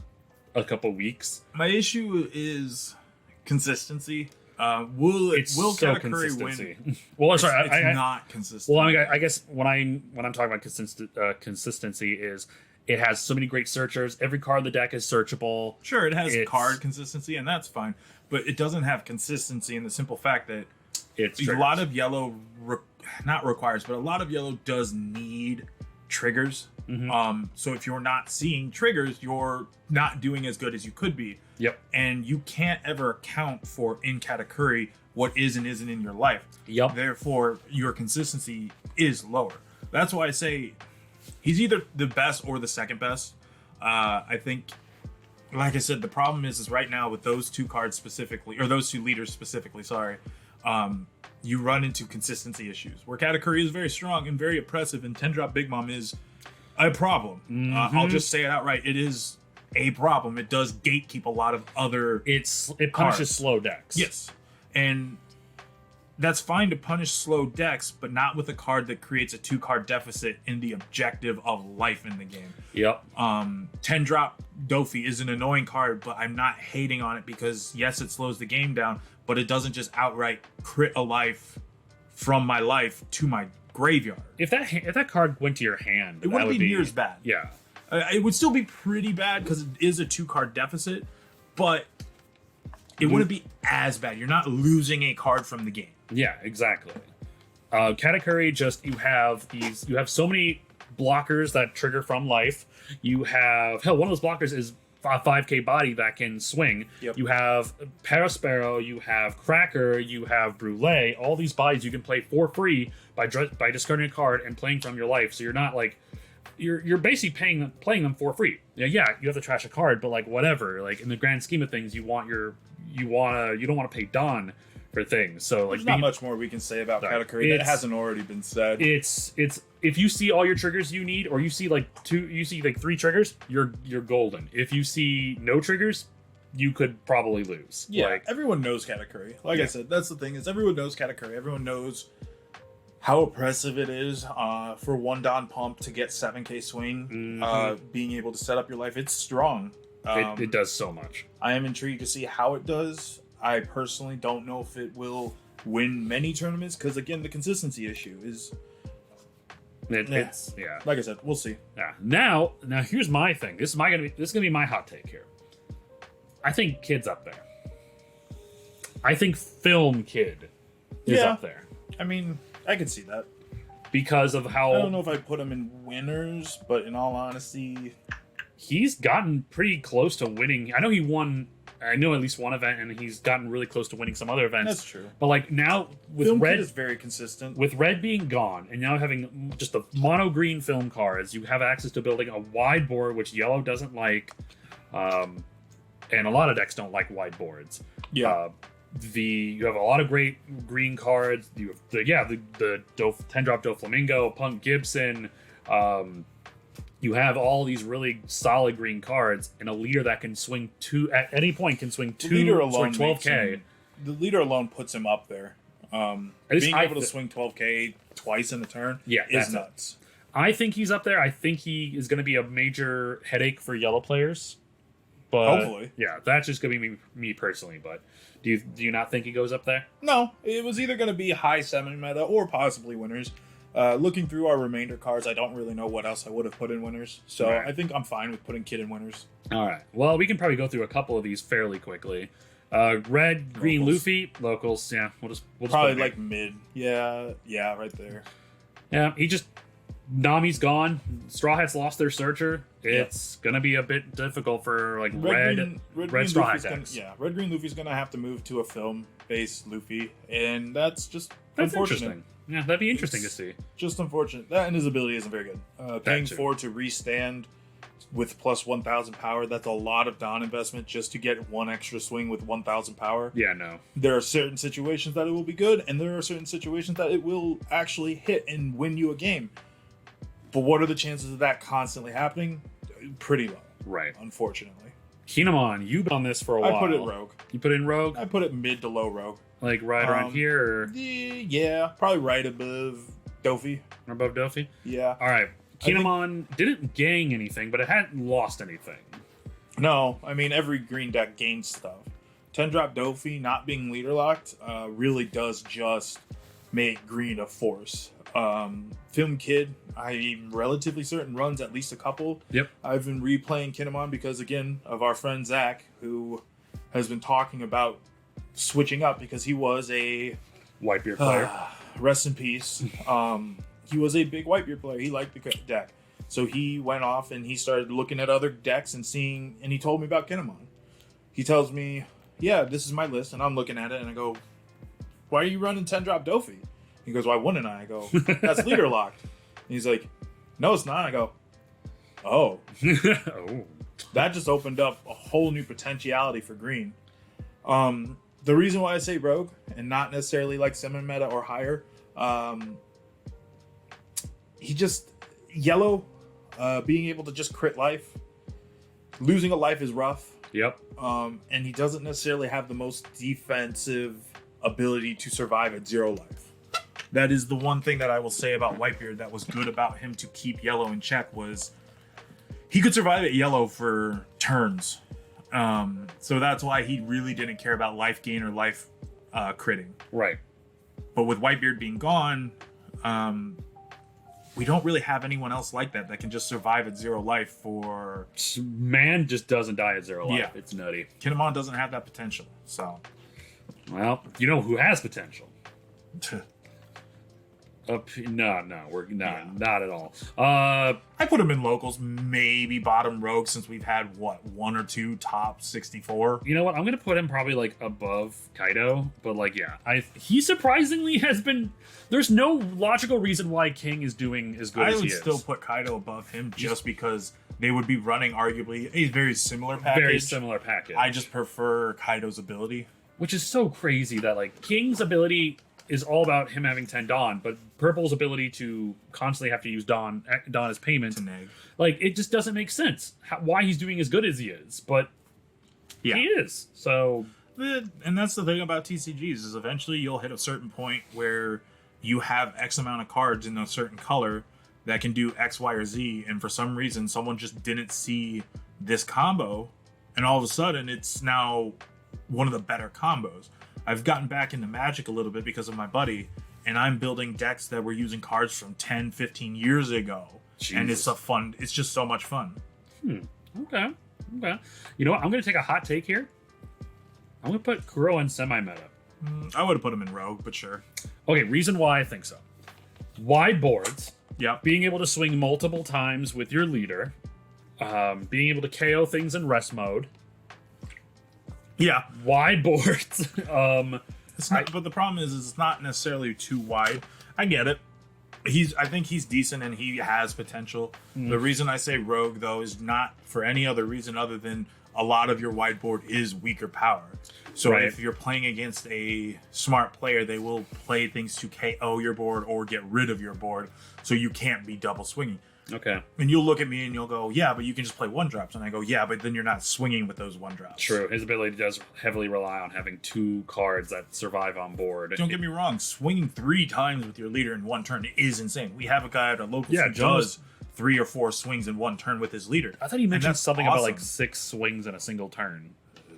a couple weeks. My issue is consistency. Will Katakuri win? Well, sorry, it's not consistent. Well, I guess when I'm talking about consistency is it has so many great searchers. Every card in the deck is searchable. Sure, it has card consistency, and that's fine. But it doesn't have consistency in the simple fact that a lot of yellow, not requires, but a lot of yellow does need triggers. So if you're not seeing triggers, you're not doing as good as you could be. Yep. And you can't ever account for in Katakuri what is and isn't in your life. Yep. Therefore, your consistency is lower. That's why I say he's either the best or the second best. I think, like I said, the problem is right now with those two cards specifically, or those two leaders specifically, you run into consistency issues where Katakuri is very strong and very oppressive, and 10-drop Big Mom is a problem. I'll just say it outright. It is a problem. It does gatekeep a lot of other It punishes slow decks. Yes. And that's fine to punish slow decks, but not with a card that creates a 2-card deficit in the objective of life in the game. Yep. 10-drop Dofi is an annoying card, but I'm not hating on it because, yes, it slows the game down, but it doesn't just outright crit a life from my life to my graveyard. If that card went to your hand, it wouldn't be near as bad. Yeah. It would still be pretty bad because it is a 2-card deficit, but it wouldn't be as bad. You're not losing a card from the game. Yeah, exactly. Katakuri, you have so many blockers that trigger from life. You have one of those blockers is a 5K body that can swing. Yep. You have Parasparrow, you have Cracker, you have Brule. All these bodies you can play for free by discarding a card and playing from your life. So you're not like you're basically playing them for free. Yeah, you have to trash a card, but like whatever. Like in the grand scheme of things, you don't want to pay Dawn for things. So like There's not much more we can say about Katakuri that hasn't already been said. It's if you see all your triggers you need, or you see like 3 triggers, you're golden. If you see no triggers, you could probably lose. Yeah, like, everyone knows Katakuri. Like I said, that's the thing, is everyone knows Katakuri. Everyone knows how oppressive it is for one Don Pump to get 7K swing, being able to set up your life. It's strong. It does so much. I am intrigued to see how it does. I personally don't know if it will win many tournaments, because again, the consistency issue is... It's Like I said, we'll see. Yeah. Now here's my thing. This is gonna be my hot take here. I think Kid's up there. I think Film Kid is up there. I mean, I can see that. Because of how... I don't know if I put him in winners, but in all honesty... He's gotten pretty close to winning. I know at least one event, and he's gotten really close to winning some other events. That's true. But like now with Film Red Kid is very consistent. With Red being gone, and now having just the mono green film cards, you have access to building a wide board, which Yellow doesn't like, and a lot of decks don't like wide boards. Yeah. You have a lot of great green cards. You have the 10-drop Doflamingo, Punk Gibson. You have all these really solid green cards, and a leader that can swing at any point can swing 12K. The leader alone puts him up there. Being able to swing 12K twice in a turn is nuts. I think he's up there. I think he is going to be a major headache for Yellow players. But hopefully. Yeah, that's just going to be me personally. But do you not think he goes up there? No, it was either going to be high semi-meta or possibly winners. Looking through our remainder cards, I don't really know what else I would have put in winners. So right. I think I'm fine with putting Kid in winners. All right. Well, we can probably go through a couple of these fairly quickly. Red, green, Luffy, locals. Yeah, we'll just probably like mid. Yeah, right there. Yeah, Nami's gone. Straw Hats lost their searcher. It's gonna be a bit difficult for like red Straw Hat decks. Red green Luffy's gonna have to move to a film-based Luffy, and that's unfortunate. Interesting. Yeah, that'd be interesting to see. Just unfortunate. That and his ability isn't very good. Paying 4 to restand with plus 1,000 power, that's a lot of Dawn investment just to get one extra swing with 1,000 power. Yeah, no. There are certain situations that it will be good, and there are certain situations that it will actually hit and win you a game. But what are the chances of that constantly happening? Pretty low. Right. Unfortunately. Kinemon, you've been on this for a while. I put it Rogue. You put in Rogue? I put it mid to low Rogue. Like right around here? Or? Yeah, probably right above Dofi. Or above Dofi? Yeah. All right. Kinemon didn't gain anything, but it hadn't lost anything. No, I mean, every green deck gains stuff. 10-drop Dofi not being leader locked really does just make green a force. Film Kid, I'm relatively certain runs at least a couple. Yep. I've been replaying Kinemon because, again, of our friend Zach, who has been talking about switching up because he was a Whitebeard player. Rest in peace. He was a big Whitebeard player. He liked the deck. So he went off and he started looking at other decks and he told me about Kinemon. He tells me, yeah, this is my list. And I'm looking at it and I go, why are you running 10-drop Dofi? He goes, why wouldn't I? I go, that's leader locked. And he's like, no, it's not. I go, oh. Oh. That just opened up a whole new potentiality for green. The reason why I say Rogue and not necessarily like semi-meta or higher, Yellow, being able to just crit life, losing a life is rough. Yep. And he doesn't necessarily have the most defensive ability to survive at 0 life. That is the one thing that I will say about Whitebeard that was good about him to keep Yellow in check was he could survive at Yellow for turns. So that's why he really didn't care about life gain or life critting. Right. But with Whitebeard being gone, we don't really have anyone else like that can just survive at 0 life for... Man just doesn't die at 0 life. Yeah. It's nutty. Kinemon doesn't have that potential, so... Well, you know who has potential? No, we're not, not at all. I put him in locals, maybe bottom rogue, since we've had what, 1 or 2 top 64. You know what? I'm gonna put him probably like above Kaido, but like, yeah, he surprisingly has been. There's no logical reason why King is doing as good I as he would is. still put Kaido above him just because they would be running arguably a very similar package. Very similar package. I just prefer Kaido's ability. Which is so crazy that like King's ability is all about him having 10 Dawn, but Purple's ability to constantly have to use Dawn as payment, To neg. like it just doesn't make sense why he's doing as good as he is, but Yeah. he is. So And that's the thing about TCGs is eventually you'll hit a certain point where you have X amount of cards in a certain color that can do X, Y, or Z, and for some reason someone just didn't see this combo, and all of a sudden it's now one of the better combos. I've gotten back into Magic a little bit because of my buddy, and I'm building decks that were using cards from 10, 15 years ago. And Jesus. it's just so much fun. okay. You know what? I'm gonna take a hot take here. I'm gonna put Kuro in semi-meta. I would have put him in Rogue, but sure. Okay, reason why I think so. Wide boards, Yep. being able to swing multiple times with your leader, being able to KO things in rest mode, Yeah. wide boards. It's not, but the problem is it's not necessarily too wide. I get it. I think he's decent and he has potential. The reason I say Rogue though is not for any other reason other than a lot of your whiteboard is weaker power. So Right. if you're playing against a smart player, they will play things to KO your board or get rid of your board, so you can't be double swinging. Okay, And you'll look at me and you'll go, yeah, but you can just play 1-drops. And I go, yeah, but then you're not swinging with those 1-drops. true. His ability does heavily rely on having 2 cards that survive on board. Don't get me wrong, swinging 3 times with your leader in 1 turn is insane. We have a guy at a local Yeah, who Jonas- does 3 or 4 swings in 1 turn with his leader. I thought you And mentioned that's something about awesome. like 6 swings in a single turn.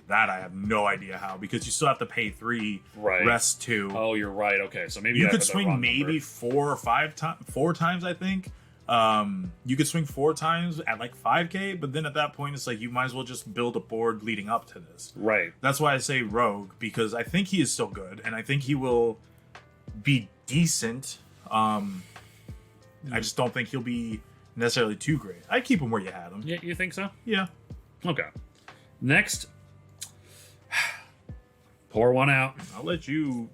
That I have no idea how, because you still have to pay 3, Right. rest 2. Oh, you're right. Okay, so maybe you I could put the swing wrong maybe number. 4 or 5 times, 4 times, I think. You could swing 4 times at like 5k, but then at that point it's like you might as well just build a board leading up to this. Right. That's why I say Rogue, because I think he is still good, and I think he will be decent. I just don't think he'll be necessarily too great. I'd keep him where you had him. Yeah, you think so? Yeah. Okay. Next, pour one out. I'll let you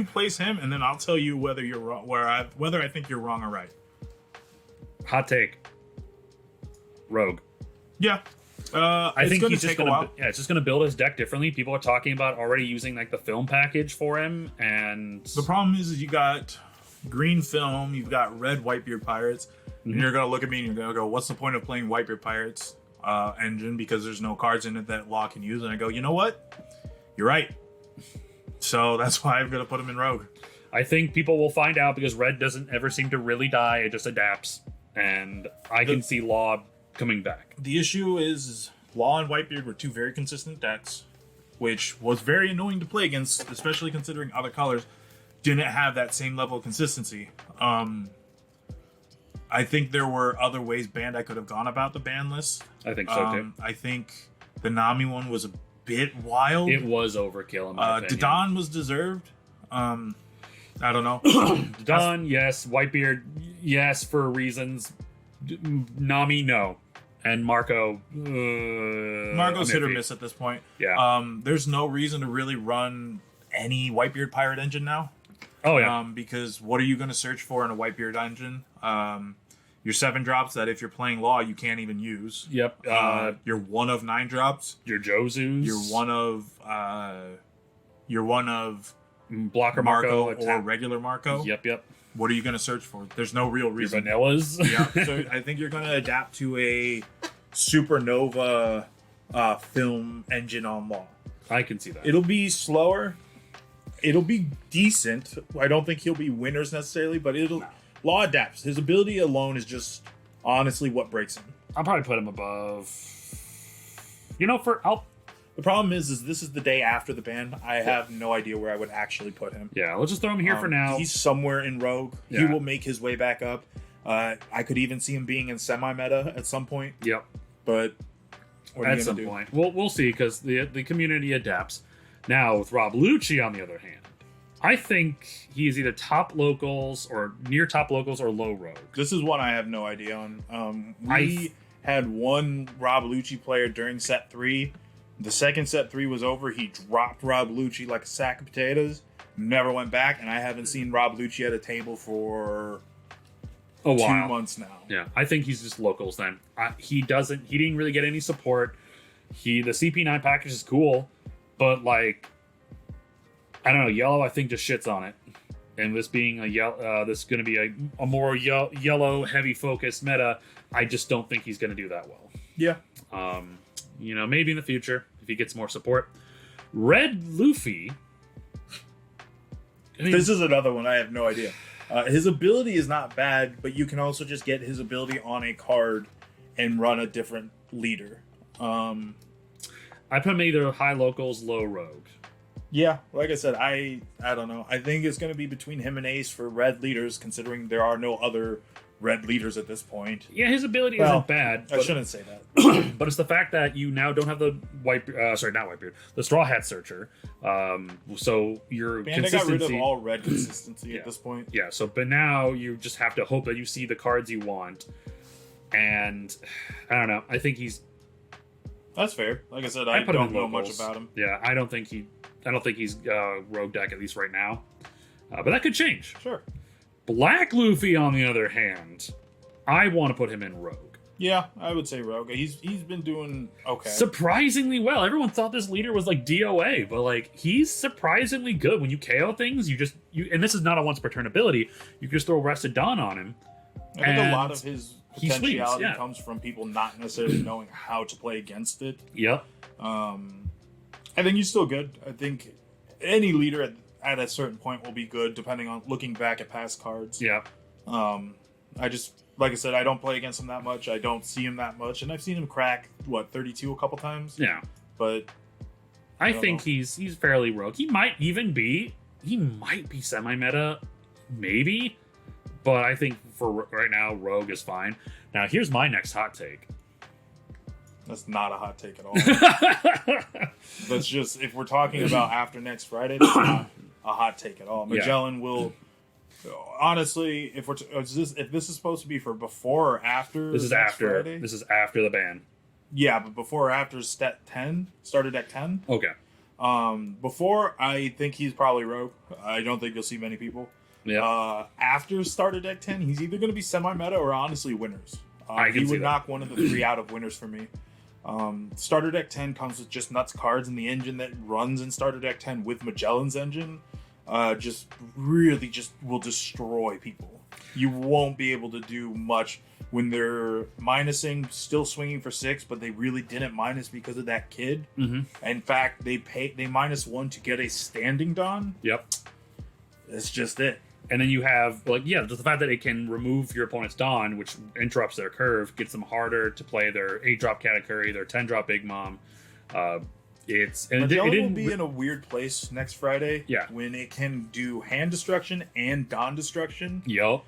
place him, and then I'll tell you whether you're wrong, whether I think you're wrong or right. Hot take. Rogue. Yeah. I it's think gonna he's just take a gonna. while. Yeah, it's just gonna build his deck differently. People are talking about already using like the film package for him, and The problem is you got green film, you've got red Whitebeard Pirates, and you're gonna look at me and you're gonna go, "What's the point of playing Whitebeard Pirates engine because there's no cards in it that Law can use?" And I go, "You know what? You're right." So that's why I'm gonna put him in Rogue. I think people will find out because red doesn't ever seem to really die. It just adapts, and I can see Law coming back. The issue is Law and Whitebeard were 2 very consistent decks, which was very annoying to play against, especially considering other colors didn't have that same level of consistency. I think there were other ways Bandai could have gone about the ban list. I think so too. I think the Nami one was a bit wild. It was overkill in my opinion. Dodon was deserved. I don't know. Don, yes. Whitebeard, yes, for reasons. Nami, no. And Marco, Marco's I'm hit or iffy. miss at this point. Yeah. There's no reason to really run any Whitebeard pirate engine now. Oh yeah. Because what are you going to search for in a Whitebeard engine? Your 7-drops that if you're playing Law you can't even use. Yep. You're 1 of 9-drops. Your Josu's. You're one of Blocker Marco Marco. or regular Marco. Yep. What are you going to search for? There's no real Your reason. Vanillas. Yeah, so I think you're going to adapt to a Supernova film engine on Law. I can see that. It'll be slower. It'll be decent. I don't think he'll be winners necessarily, but Law adapts. His ability alone is just honestly what breaks him. I'll probably put him above. You know, The problem is this is the day after the ban. I have no idea where I would actually put him. yeah, let's just throw him here for now. He's somewhere in Rogue. He Yeah. will make his way back up. I could even see him being in semi-meta at some point, Yep. but what are you At gonna some do? point, we'll see because the community adapts. Now with Rob Lucci, on the other hand, I think he is either top locals or near top locals or low rogue. This is one I have no idea on. I- We had one Rob Lucci player during set 3. The second set 3 was over. He dropped Rob Lucci like a sack of potatoes. Never went back, and I haven't seen Rob Lucci at a table for A 2 while. months now. Yeah, I think he's just locals then. He didn't really get any support. The CP9 package is cool, but like, I don't know, yellow I think just shits on it. And this being a yellow, this is going to be a more yellow heavy focused meta. I just don't think he's going to do that well. Yeah. Maybe in the future if he gets more support. Red Luffy. I mean, This is another one I have no idea. His ability is not bad, but you can also just get his ability on a card and run a different leader. I put him either high locals, low rogue. Yeah, like I said, I don't know. I think it's going to be between him and Ace for red leaders, considering there are no other red leaders at this point. Yeah, his ability Well, isn't bad. I But, shouldn't say that. but it's the fact that you now don't have the the Straw Hat Searcher. So your And they got consistency. rid of all red consistency Yeah. at this point. Yeah. So, but now you just have to hope that you see the cards you want. And I don't know. I think he's. That's fair. Like I said, I I put him don't in know much locals. about him. Yeah, I don't think he's rogue deck at least right now. But that could change. Sure. Black Luffy, on the other hand, I want to put him in rogue. Yeah, I would say Rogue. He's been doing okay. Surprisingly well. Everyone thought this leader was like DOA, but like he's surprisingly good. When you KO things, and this is not a once per turn ability, you can just throw Rested Dawn on him. I think a and lot of his he swings, potentiality yeah. comes from people not necessarily knowing how to play against it. Yep. I think he's still good. I think any leader at a certain point will be good, depending on looking back at past cards. Yeah. I just, like I said, I don't play against him that much. I don't see him that much, and I've seen him crack 32 a couple times. Yeah. But I don't think know. he's fairly rogue. He might be semi-meta, maybe. But I think for right now, rogue is fine. Now, here's my next hot take. that's not a hot take at all. That's just, if we're talking about after next Friday, that's not a hot take at all. Yeah. Magellan will. Honestly, if this is supposed to be for before or after This is next after. Friday? This is after the ban. Yeah, but before or after step 10, starter deck 10. Okay. Before, I think he's probably rogue. I don't think you'll see many people. Yeah. After starter deck 10, he's either going to be semi-meta or honestly winners. I can he see would that. knock one of the 3 out of winners for me. Starter deck 10 comes with just nuts cards, and the engine that runs in starter deck 10 with Magellan's engine just will destroy people. You won't be able to do much when they're minusing, still swinging for 6, but they really didn't minus because of that kid. Mm-hmm. In fact, they -1 to get a standing Don. Yep. That's just it. And then you have just the fact that it can remove your opponent's Dawn, which interrupts their curve, gets them harder to play their 8-drop Katakuri, their 10-drop Big Mom. Magellan will be in a weird place next Friday. Yeah. When it can do hand destruction and Dawn destruction. Yo.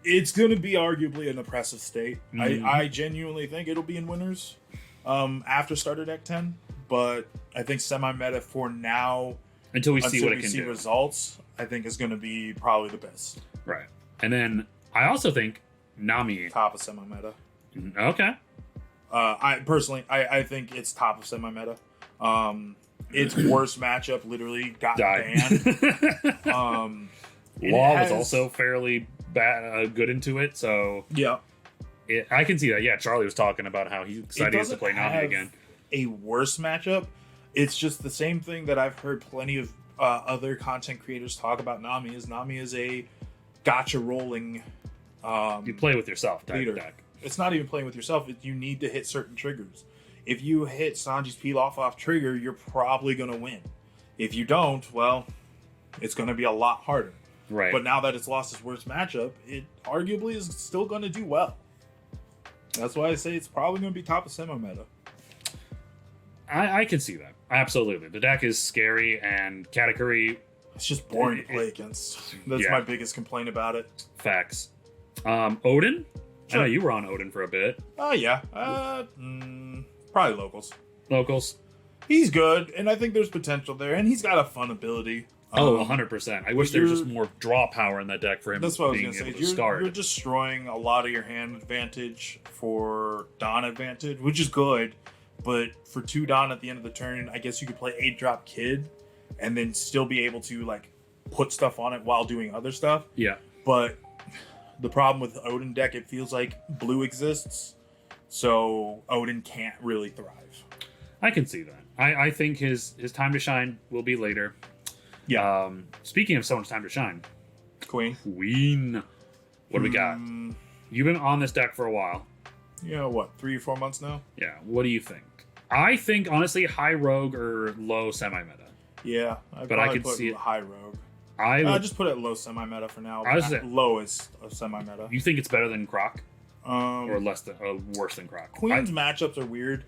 It's going to be arguably an oppressive state. Mhm. I genuinely think it'll be in winners after starter deck 10. But I think semi-meta for now, Until we see until what we it can see do. results, I think is going to be probably the best. Right. And then I also think Nami. Top of semi-meta. Okay. I think it's top of semi-meta. Its worst matchup literally got Died. banned. Law was also fairly good into it, so yeah. I can see that. Yeah, Charlie was talking about how he's excited to doesn't play Nami have again. A worse matchup. It's just the same thing that I've heard plenty of other content creators talk about Nami is a gotcha rolling You play with yourself type leader. deck. It's not even playing with yourself. You need to hit certain triggers. If you hit Sanji's peel off trigger, you're probably going to win. If you don't, well, it's going to be a lot harder. Right. But now that it's lost its worst matchup, it arguably is still going to do well. That's why I say it's probably going to be top of semi-meta. I can see that. Absolutely. The deck is scary, and Katakuri, It's just boring to play against. That's Yeah. my biggest complaint about it. facts. Odin? I Sure. know you were on Odin for a bit. Oh, yeah. Probably locals. Locals. He's good, and I think there's potential there, and he's got a fun ability. Oh, 100%. I wish there was just you're- more draw power in that deck for him That's what I was being gonna say. able to start. You're destroying a lot of your hand advantage for Dawn advantage, which is good. But for 2 Dawn at the end of the turn, I guess you could play 8-drop Kid, and then still be able to like put stuff on it while doing other stuff. Yeah. But the problem with Odin deck, it feels like blue exists, so Odin can't really thrive. I can see that. I think his time to shine will be later. Yeah. Speaking of someone's time to shine, Queen. What do we got? You've been on this deck for a while. Yeah, what, 3 or 4 months now? Yeah. What do you think? I think honestly, high rogue or low semi meta. Yeah, But I could put see it- high rogue. I I'll would, just put it low semi meta for now. I was At at- lowest of semi meta. you think it's better than Croc or less than or worse than Croc? Queen's matchups are weird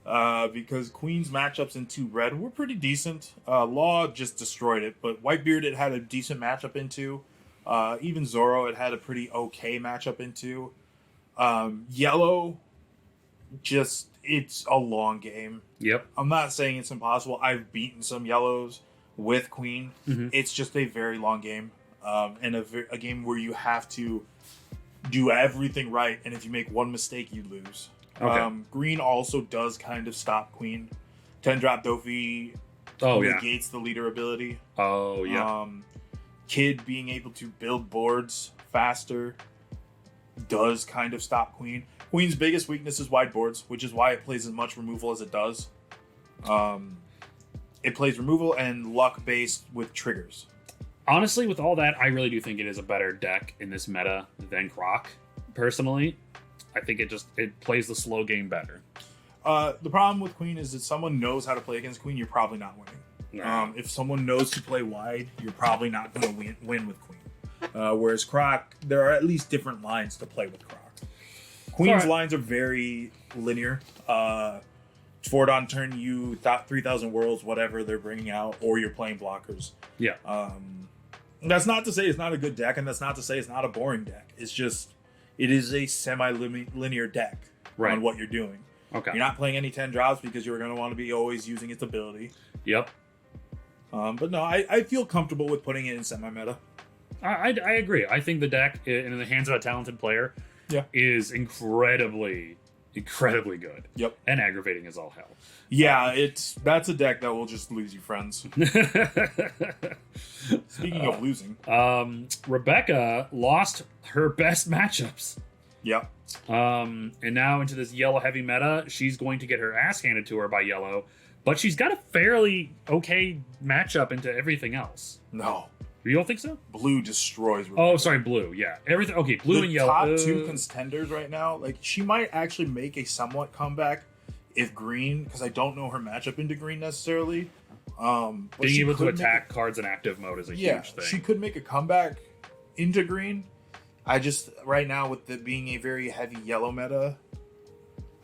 because Queen's matchups into red were pretty decent. Law just destroyed it, but Whitebeard it had a decent matchup into. Even Zoro it had a pretty okay matchup into. Yellow, just it's a long game. Yep. I'm not saying it's impossible. I've beaten some yellows with Queen. Mm-hmm. It's just a very long game, and a game where you have to do everything right, and if you make one mistake, you lose. Okay. Green also does kind of stop Queen. 10-drop Dofi Oh yeah. negates the leader ability. Oh yeah. Kid being able to build boards faster does kind of stop Queen. Queen's biggest weakness is wide boards, which is why it plays as much removal as it does. It plays removal and luck based with triggers. Honestly, with all that, I really do think it is a better deck in this meta than Croc. Personally, I think it plays the slow game better. The problem with Queen is if someone knows how to play against Queen, you're probably not winning. No. If someone knows to play wide, you're probably not going to win with Queen. Whereas Croc, there are at least different lines to play with Croc. Queen's Alright. lines are very linear. Forward on turn, you thought 3,000 worlds, whatever they're bringing out, or you're playing blockers. Yeah. That's not to say it's not a good deck, and that's not to say it's not a boring deck. It's just, it is a semi-linear deck Right. on what you're doing. Okay. You're not playing any 10 drops because you're going to want to be always using its ability. Yep. But no, I feel comfortable with putting it in semi-meta. I agree. I think the deck, in the hands of a talented player, Yeah. is incredibly good. Yep. And aggravating as all hell. Yeah, that's a deck that will just lose you friends. Speaking of losing. Rebecca lost her best matchups. Yep. And now into this yellow heavy meta, she's going to get her ass handed to her by yellow, but she's got a fairly okay matchup into everything else. No. You don't think so? Blue destroys Rebecca. Oh, sorry, blue. Yeah, everything. Okay, blue the and yellow. top 2 contenders right now, like she might actually make a somewhat comeback if green, because I don't know her matchup into green necessarily. But being she able to could make attack cards in active mode is a huge thing. she could make a comeback into green. I just right now with it being a very heavy yellow meta,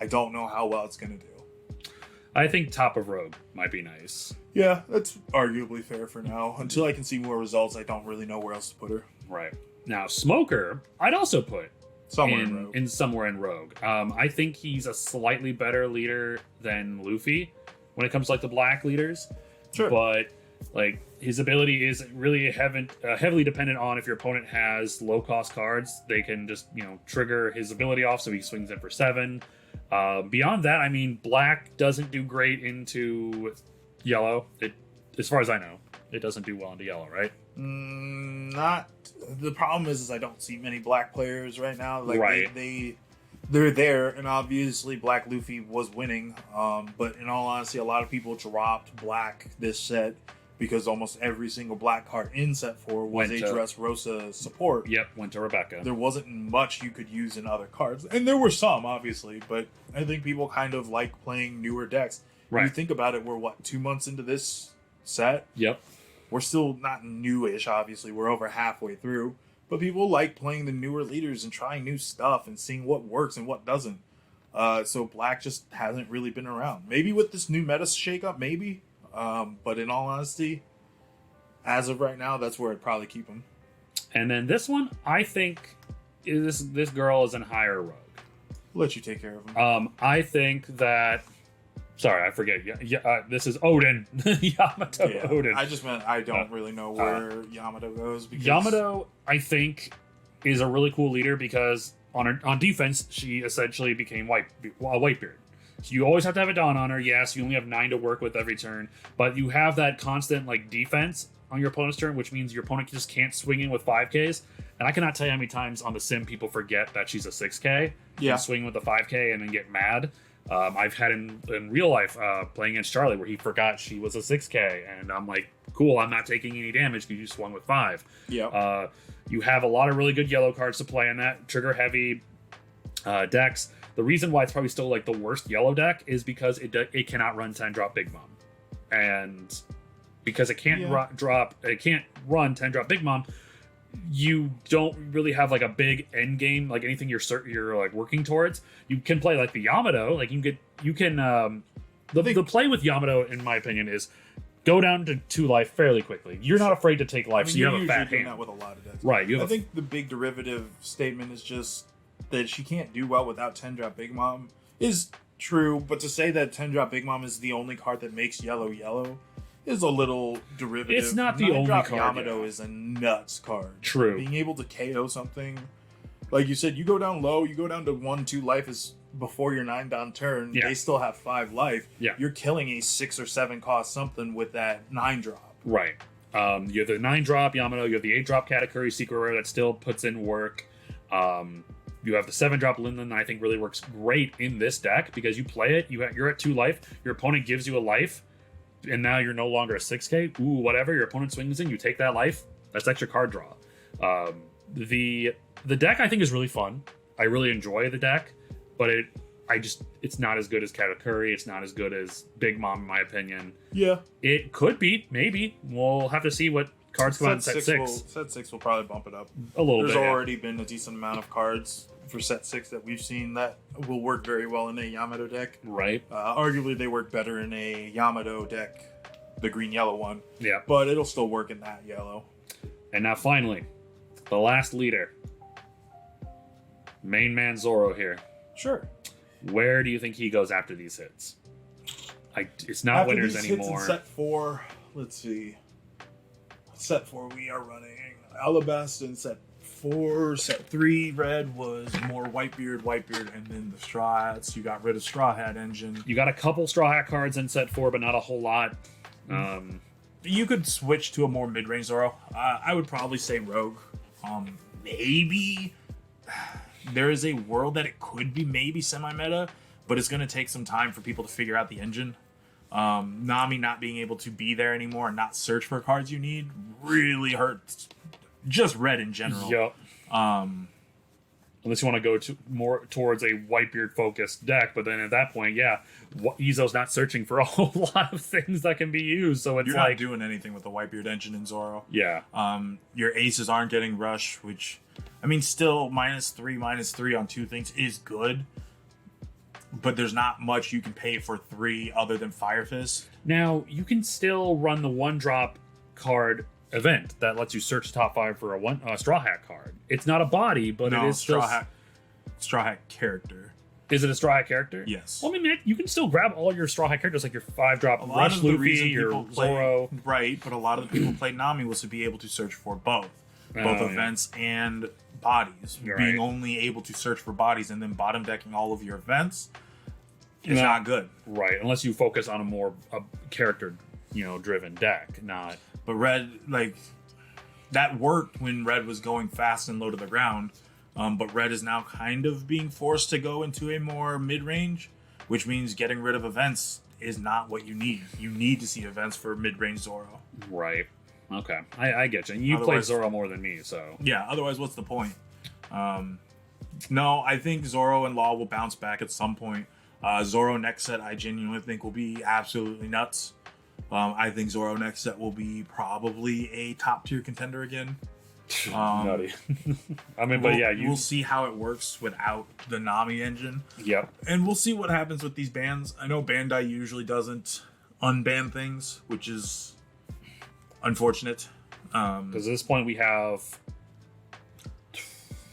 I don't know how well it's gonna do. I think top of rogue might be nice. Yeah, that's arguably fair for now. Until I can see more results, I don't really know where else to put her. Right. Now, Smoker, I'd also put Somewhere in Rogue. somewhere in Rogue. I think he's a slightly better leader than Luffy when it comes to like the black leaders. Sure. But like his ability is really heavily dependent on if your opponent has low cost cards, they can just trigger his ability off, so he swings in for 7. Beyond that, I mean, black doesn't do great into yellow. As far as I know, it doesn't do well into yellow, right? Not. The problem is I don't see many black players right now. Like Right. they're there, and obviously Black Luffy was winning. But in all honesty, a lot of people dropped black this set because almost every single black card in set 4 was Went a to- Dressrosa support. Yep, went to Rebecca. There wasn't much you could use in other cards, and there were some obviously, but I think people kind of like playing newer decks. When you Right. think about it, we're 2 months into this set. Yep. We're still not newish, obviously. We're over halfway through. But people like playing the newer leaders and trying new stuff and seeing what works and what doesn't. So black just hasn't really been around. Maybe with this new meta shakeup, maybe. But in all honesty, as of right now, that's where I'd probably keep him. And then this one, I think this girl is in higher rogue. I'll let you take care of him. I think that Sorry, I forget. This is Odin. Yamato Yeah, Odin. I just meant I don't really know where Yamato goes. Because Yamato, I think, is a really cool leader because on defense, she essentially became Whitebeard. So you always have to have a Dawn on her. Yes, you only have 9 to work with every turn, but you have that constant like defense on your opponent's turn, which means your opponent just can't swing in with 5Ks. And I cannot tell you how many times on the sim people forget that she's a 6K. Yeah. And swing with a 5K and then get mad. I've had in real life playing against Charlie where he forgot she was a 6K, and I'm like, cool, I'm not taking any damage because you swung with 5. Yeah. You have a lot of really good yellow cards to play in that trigger heavy decks. The reason why it's probably still like the worst yellow deck is because it cannot run 10-drop Big Mom, and because it can't run 10-drop Big Mom, you don't really have like a big end game, like anything you're like working towards. You can play like the Yamato, like the play with Yamato, in my opinion, is go down to 2 life fairly quickly. You're not afraid to take life, so you have a fat hand. That with a lot of decks. Right. I think the big derivative statement is just that she can't do well without 10-drop Big Mom is true, but to say that 10-drop Big Mom is the only card that makes yellow is a little derivative. It's not the only Nine-drop card. Yamato is a nuts card. True. Being able to KO something, like you said, you go down low, you go down to 1-2 life is before your 9 down turn. Yeah. They still have 5 life. Yeah. You're killing a 6 or 7 cost something with that 9-drop. Right. You have the 9-drop Yamato, you have the 8-drop Katakuri Secret Rare that still puts in work. You have the 7-drop Linlin, I think really works great in this deck because you play it, you're at 2 life, your opponent gives you a life, and now you're no longer a 6K. Ooh, whatever, your opponent swings in, you take that life, that's extra card draw. The deck I think is really fun. I really enjoy the deck, but it's not as good as Katakuri, it's not as good as Big Mom in my opinion. Yeah. It could be, maybe. We'll have to see what cards come out in set 6. Set 6 will probably bump it up. A little There's bit. already been a decent amount of cards for set 6 that we've seen that will work very well in a Yamato deck. Right. Arguably, they work better in a Yamato deck, the green-yellow one. Yeah. But it'll still work in that yellow. And now finally, the last leader. Main man Zoro here. Sure. Where do you think he goes after these hits? It's not After winners these hits anymore. in set 4, let's see. Set 4 we are running Alabasta in set 4. Set 3 red was more Whitebeard, and then the Straw Hats. You got rid of Straw Hat engine. You got a couple Straw Hat cards in set 4, but not a whole lot. You could switch to a more mid-range Zoro. I would probably say Rogue. Maybe there is a world that it could be maybe semi-meta, but it's going to take some time for people to figure out the engine. Nami not being able to be there anymore and not search for cards you need really hurts just red in general. Yep. Unless you want to go more towards a Whitebeard focused deck, but then at that point, yeah, Izo's not searching for a whole lot of things that can be used. So it's You're like not doing anything with the Whitebeard engine in Zoro. Yeah. Your aces aren't getting rush, which I mean, still -3 on 2 things is good, but there's not much you can pay for 3 other than Fire Fist. Now you can still run the 1-drop card event that lets you search top 5 for a Straw Hat card. It's not a body, but it is Straw Hat character. Is it a Straw Hat character? Yes. Well, I mean, you can still grab all your Straw Hat characters, like your 5-drop A lot Rush of the Luffy, reason your people play, Zoro. right? But a lot of the people played Nami was to be able to search for both Yeah. events and bodies. You're Being right. only able to search for bodies and then bottom decking all of your events is No. not good. Right, unless you focus on a more character, driven deck, not. But red, like, that worked when red was going fast and low to the ground. But red is now kind of being forced to go into a more mid-range, which means getting rid of events is not what you need. You need to see events for mid-range Zoro. Right. Okay, I get you. And you played Otherwise- Zoro more than me, so. Yeah, otherwise, what's the point? No, I think Zoro and Law will bounce back at some point. Zoro next set, I genuinely think will be absolutely nuts. I think Zoro next set will be probably a top tier contender again. Nutty. I mean, but yeah, we'll see how it works without the Nami engine. Yep. And we'll see what happens with these bans. I know Bandai usually doesn't unban things, which is unfortunate. Because at this point we have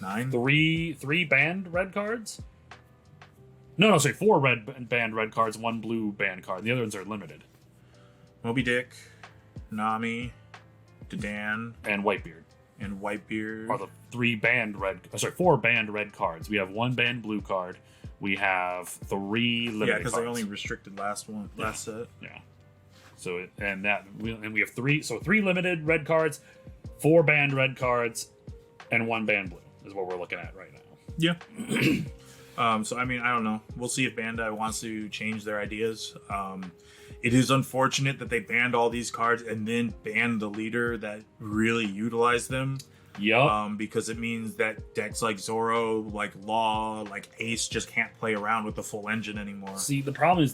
9? three banned red cards. No, sorry, 4 red cards, 1 blue banned card. The other ones are limited. Moby Dick, Nami, Dadan, And Whitebeard and Whitebeard. are the 4 banned red cards. We have 1 banned blue card. We have 3 limited Yeah, because cards. they only restricted last set. Yeah. So we have 3 limited red cards, 4 banned red cards, and 1 banned blue is what we're looking at right now. Yeah. So I mean, I don't know. We'll see if Bandai wants to change their ideas. It is unfortunate that they banned all these cards and then banned the leader that really utilized them. Yep. Because it means that decks like Zoro, like Law, like Ace just can't play around with the full engine anymore. See, the problem is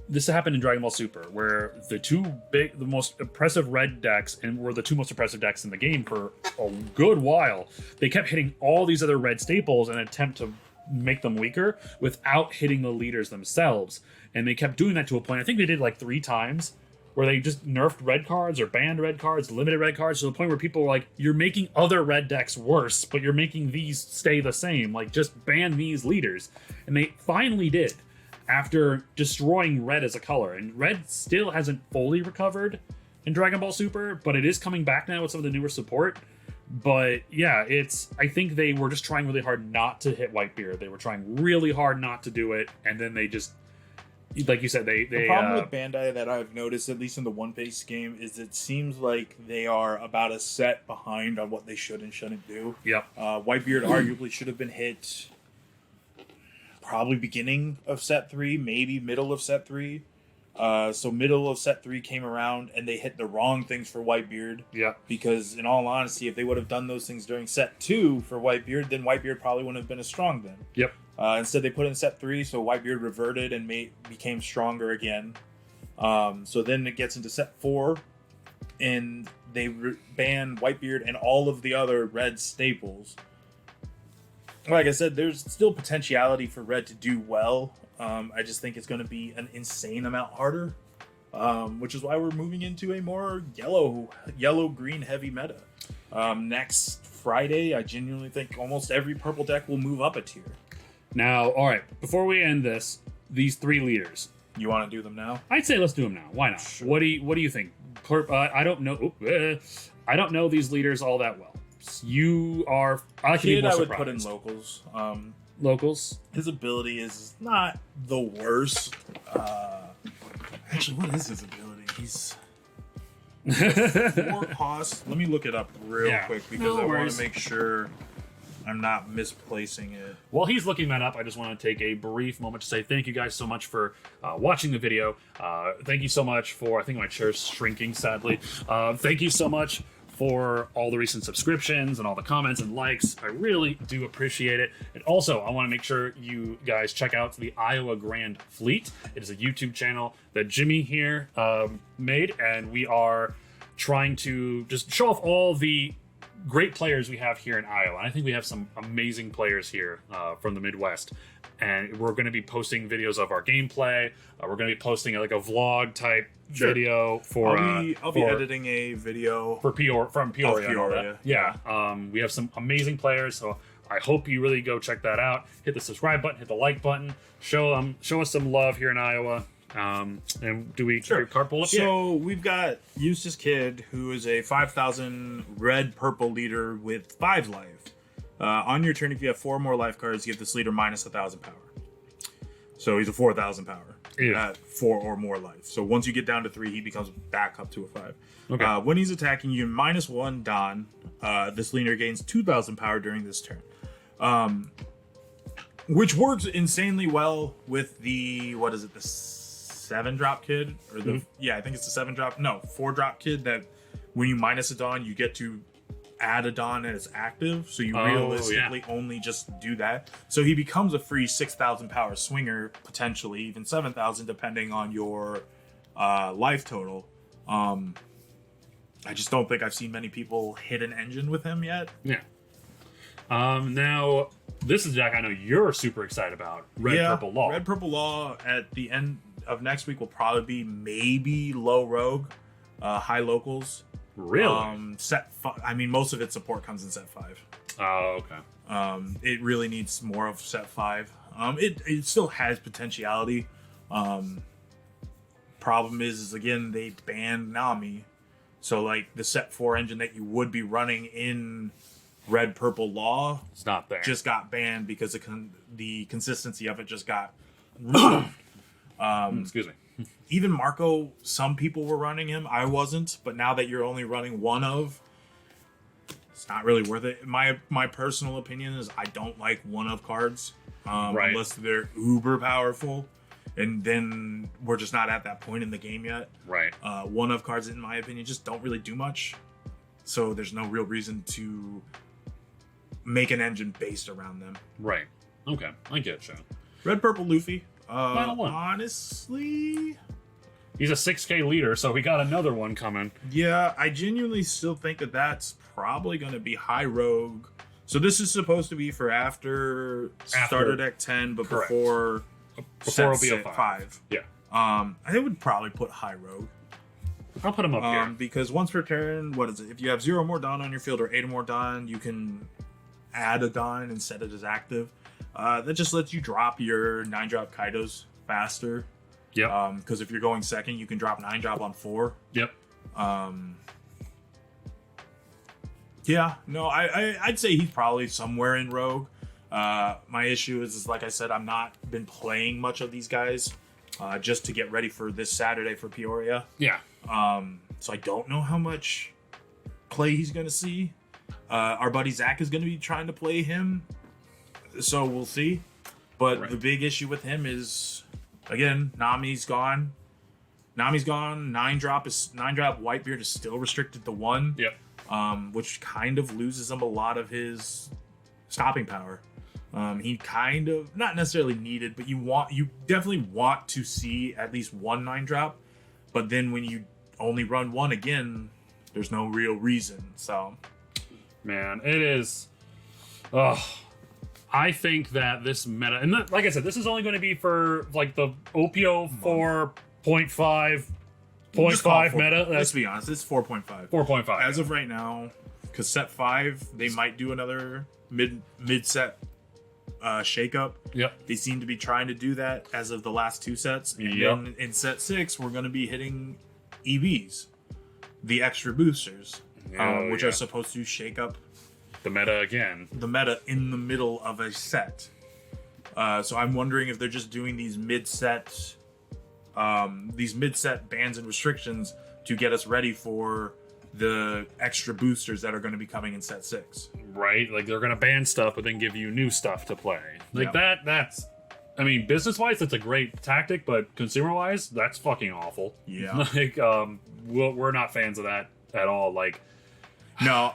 this happened in Dragon Ball Super, where the most impressive red decks, and were the 2 most impressive decks in the game for a good while. They kept hitting all these other red staples in an attempt to make them weaker without hitting the leaders themselves. And they kept doing that to a point. I think they did like 3 times, where they just nerfed red cards or banned red cards, limited red cards, to the point where people were like, you're making other red decks worse, but you're making these stay the same. Like, just ban these leaders. And they finally did, after destroying red as a color. And red still hasn't fully recovered in Dragon Ball Super, but it is coming back now with some of the newer support. But yeah, I think they were just trying really hard not to hit Whitebeard. They were trying really hard not to do it, and then they just, like you said, the problem with Bandai that I've noticed, at least in the One Piece game, is it seems like they are about a set behind on what they should and shouldn't do. Yep. Whitebeard arguably should have been hit probably beginning of set 3, maybe middle of set 3. So middle of set 3 came around and they hit the wrong things for Whitebeard. Yeah. Because in all honesty, if they would have done those things during set 2 for Whitebeard, then Whitebeard probably wouldn't have been as strong then. Yep. Instead, they put in set 3, so Whitebeard reverted and became stronger again. So then it gets into set 4, and they ban Whitebeard and all of the other red staples. Like I said, there's still potentiality for red to do well. I just think it's going to be an insane amount harder, which is why we're moving into a more yellow-green heavy meta. Next Friday, I genuinely think almost every purple deck will move up a tier. Now, all right, before we end this, these 3 leaders. You want to do them now? I'd say let's do them now. Why not? Sure. What do you think? I don't know. I don't know these leaders all that well. I can be Kid, more I would surprised. put in locals. Locals. His ability is not the worst. Actually, what is his ability? He's 4 costs. Let me look it up real quick because I want worries. to make sure I'm not misplacing it. While he's looking that up, I just want to take a brief moment to say thank you guys so much for watching the video. Thank you so much for, I think my chair's shrinking, sadly. Thank you so much for all the recent subscriptions and all the comments and likes. I really do appreciate it. And also, I want to make sure you guys check out the Iowa Grand Fleet. It is a YouTube channel that Jimmy here made, and we are trying to just show off all the great players we have here in Iowa. And I think we have some amazing players here from the Midwest. And we're going to be posting videos of our gameplay. We're going to be posting like a vlog type video for. I'll be editing a video for from Peoria. and all that. Peoria. Yeah. We have some amazing players, so I hope you really go check that out. Hit the subscribe button, hit the like button. Show us some love here in Iowa. And do we Sure. card pull up? So we've got Eustace Kid, who is a 5,000 red-purple leader with 5 life. On your turn, if you have 4 more life cards, give this leader minus 1,000 power. So he's a 4,000 power at 4 or more life. So once you get down to 3, he becomes back up to a 5. Okay. When he's attacking you, -1 Don. This leader gains 2,000 power during this turn. Which works insanely well with the, what is it, the 7-drop kid? Or the I think it's the 7-drop. No, 4-drop kid that when you minus a Don, you get to add a Don as active. So you realistically only just do that. So he becomes a free 6,000 power swinger, potentially, even 7,000, depending on your life total. I just don't think I've seen many people hit an engine with him yet. Yeah. Now, this is a deck I know you're super excited about. Red-Purple Law. Red-Purple Law at the end of next week will probably be maybe low rogue, high locals. Really? I mean, most of its support comes in set 5. Oh, okay. It really needs more of set 5. It still has potentiality. Problem is again, they banned Nami. So, like, the set 4 engine that you would be running in Red Purple Law It's not there. just got banned because the consistency of it just got removed. Excuse me. Even Marco, some people were running him. I wasn't. But now that you're only running one of, it's not really worth it. My personal opinion is I don't like one of cards Right. unless they're uber powerful. And then we're just not at that point in the game yet. Right. One of cards, in my opinion, just don't really do much. So there's no real reason to make an engine based around them. Right. Okay. I get you. Red Purple Luffy. Final one. Honestly, He's a 6K leader, so we got another one coming. yeah, I genuinely still think that that's probably going to be High Rogue. So this is supposed to be for after Starter Deck 10, but Correct. before Before set OBO 5. Yeah. I would probably put High Rogue. I'll put him up here. Because once per turn, what is it? If you have 0 more Dawn on your field or 8 or more Dawn, you can add a Dawn and set it as active. That just lets you drop your 9-drop Kaidos faster. Yep. Because if you're going second, you can drop 9-drop on 4. Yep. Yeah, no, I'd say he's probably somewhere in Rogue. My issue is like I said, I'm not been playing much of these guys just to get ready for this Saturday for Peoria. Yeah. So I don't know how much play he's going to see. Our buddy Zach is going to be trying to play him, so we'll see. But Right. the big issue with him is, again, Nami's gone. 9-drop Whitebeard is still restricted to 1. Yep. Which kind of loses him a lot of his stopping power. He kind of not necessarily needed, but you definitely want to see at least 1 9-drop. But then when you only run 1 again, there's no real reason. So, Man, it is. I think that this meta, and like I said, this is only going to be for like the OPO 4.5. just call it 0.5 meta. Let's That's be honest, it's 4.5. 4.5. As of right now, because set 5, they might do another mid-set shakeup. Yep. They seem to be trying to do that as of the last 2 sets. And Yep. then in set 6, we're going to be hitting EVs, the extra boosters, Oh, which yeah. are supposed to shake up The meta again. the meta in the middle of a set. So I'm wondering if they're just doing these mid-set bans and restrictions to get us ready for the extra boosters that are going to be coming in set 6. Right? Like they're gonna ban stuff, but then give you new stuff to play. Like Yeah. that's. I mean, business-wise, that's a great tactic, but consumer-wise, that's fucking awful. Yeah. Like, we're not fans of that at all. Like, No,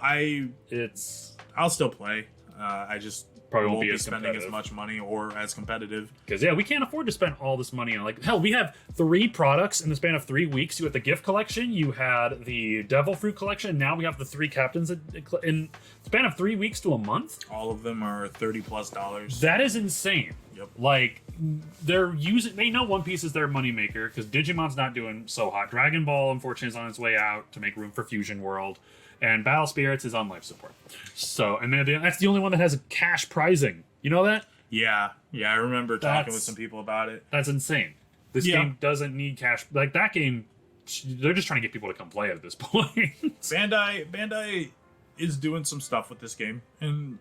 it's I'll still play. I just Probably won't won't be be as spending as competitive. much money or as competitive. because we can't afford to spend all this money on, like, hell, we have 3 products in the span of 3 weeks. You had the gift collection, you had the devil fruit collection, and now we have the 3 captains in the span of 3 weeks to a month. All of them are $30+. That is insane. Yep. Like, they know One Piece is their moneymaker because Digimon's not doing so hot. Dragon Ball, unfortunately, is on its way out to make room for Fusion World. And Battle Spirits is on life support. So, and that's the only one that has cash prizing. You know that? Yeah, I remember talking That's- with some people about it. That's insane. This Yeah. game doesn't need cash. Like, that game, they're just trying to get people to come play it at this point. Bandai is doing some stuff with this game, and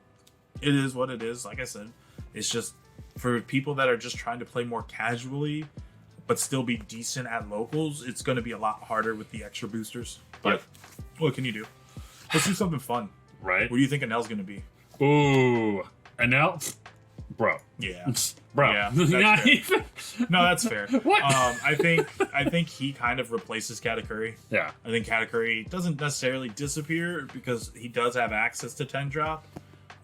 it is what it is. Like I said, it's just for people that are just trying to play more casually, but still be decent at locals. It's going to be a lot harder with the extra boosters. But Yep. what can you do? Let's do something fun. Right? What do you think Anel's going to be? Ooh. And now, bro. Yeah. Bro. Yeah, that's Not fair. even. No, that's fair. What? I think he kind of replaces Katakuri. Yeah. I think Katakuri doesn't necessarily disappear because he does have access to 10-drop.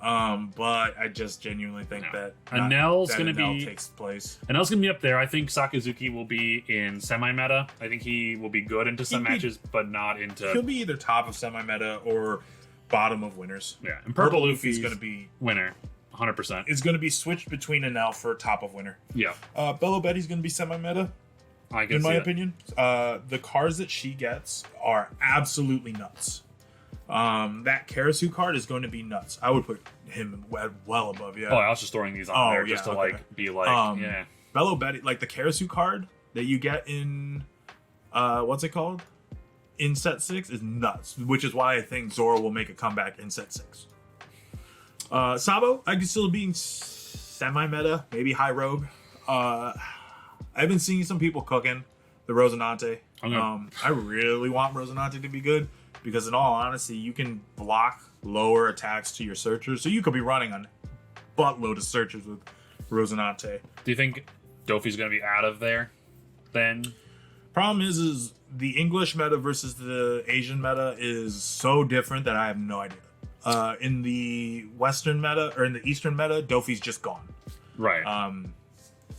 But I just genuinely think No. that Anel's that gonna Anel be- takes place. And Anel's gonna be up there. I think Sakazuki will be in semi-meta. I think he will be good into some He'll be- matches, but not into He'll be either top of semi-meta or bottom of winners. yeah. And Purple Purple Luffy's Luffy's going to be winner, 100%. is going to be switched between Anel for top of winner. Yeah, Bello Betty's going to be semi-meta I can in see my that. opinion. The cars that she gets are absolutely nuts. That Karasu card is going to be nuts. I would put him well above, yeah. Oh, I was just throwing these on there just to okay. like be like, yeah. Bello Betty, like the Karasu card that you get in, what's it called? In set 6 is nuts, which is why I think Zoro will make a comeback in set 6. Sabo, I can still be semi-meta, maybe high rogue. I've been seeing some people cooking the Rosinante. Okay. I really want Rosinante to be good because, in all honesty, you can block lower attacks to your searchers, so you could be running on buttload of searchers with Rosinante. Do you think Dofi's going to be out of there then? Problem is the English meta versus the Asian meta is so different that I have no idea. In the Western meta or in the Eastern meta, Dofi's just gone. Right.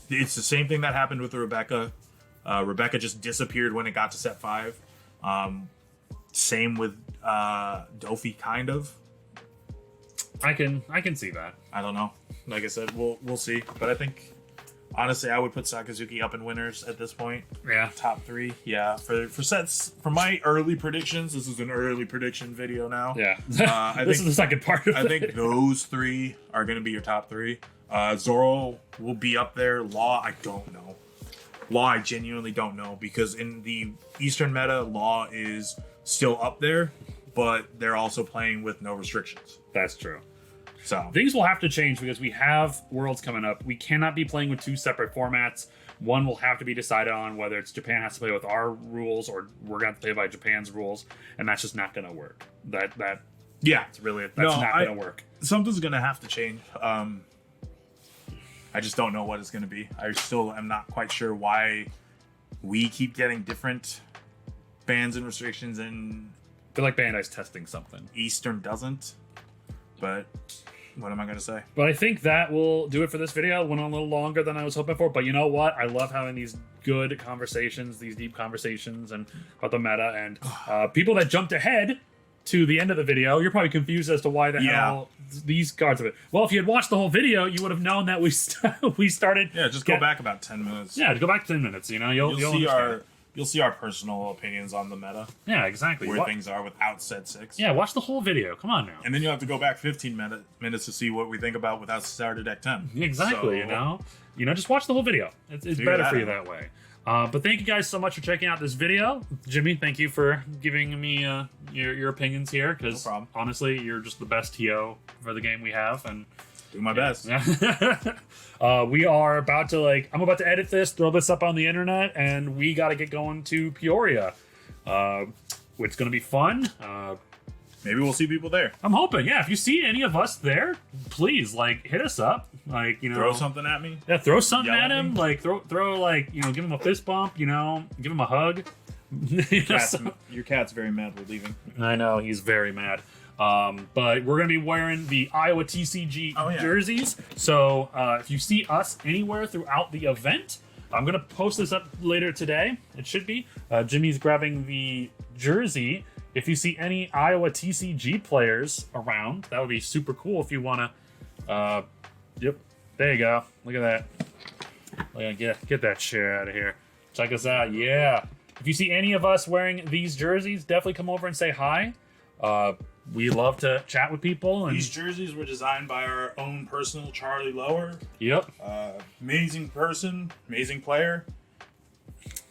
It's the same thing that happened with the Rebecca. Rebecca just disappeared when it got to set 5. Same with Dofi, kind of. I can see that. I don't know. Like I said, we'll see. But I think, honestly, I would put Sakazuki up in winners at this point. Yeah. Top 3. Yeah. For sets, for my early predictions, this is an early prediction video now. Yeah. This is the second part of I think those 3 are going to be your top 3. Zoro will be up there. Law, I don't know. Law, I genuinely don't know, because in the Eastern meta, Law is still up there, but they're also playing with no restrictions. That's true. So Things will have to change because we have Worlds coming up. We cannot be playing with 2 separate formats. One will have to be decided on whether it's Japan has to play with our rules or we're going to play by Japan's rules, and that's just not going to work. That's not going to work. Something's going to have to change. I just don't know what it's going to be. I still am not quite sure why we keep getting different bans and restrictions and I feel like Bandai's testing something. Eastern doesn't. But what am I going to say? But I think that will do it for this video. It went on a little longer than I was hoping for. But you know what? I love having these good conversations, these deep conversations and about the meta. And people that jumped ahead to the end of the video, you're probably confused as to why the hell these cards of it. Well, if you had watched the whole video, you would have known that we started. Yeah, just go back about 10 minutes. Yeah, go back 10 minutes. You know, you'll see understand. You'll see our personal opinions on the meta, Yeah, exactly. where things are without set 6. Yeah, watch the whole video. Come on now. And then you'll have to go back 15 minutes to see what we think about without starter deck 10. Exactly, So, you know, just watch the whole video. It's better for you that way. But thank you guys so much for checking out this video. Jimmy, thank you for giving me your opinions here, because No problem. honestly, you're just the best TO for the game we have, and do my best. we are about to I'm about to edit this, throw this up on the internet, and we got to get going to Peoria, which is going to be fun. Maybe we'll see people there. I'm hoping, yeah. If you see any of us there, please hit us up. Throw something at me. Yeah, throw something Yell at at him. me. Throw give him a fist bump. Give him a hug. Your cat's very mad we're leaving. I know he's very mad. But we're gonna be wearing the Iowa TCG jerseys. So if you see us anywhere throughout the event, I'm gonna post this up later today. It should be. Jimmy's grabbing the jersey. If you see any Iowa TCG players around, that would be super cool. If you wanna, yep, there you go. Look at that. Get that shit out of here. Check us out. Yeah. If you see any of us wearing these jerseys, definitely come over and say hi. We love to chat with people. And These jerseys were designed by our own personal Charlie Lower. yep, Amazing person, amazing player,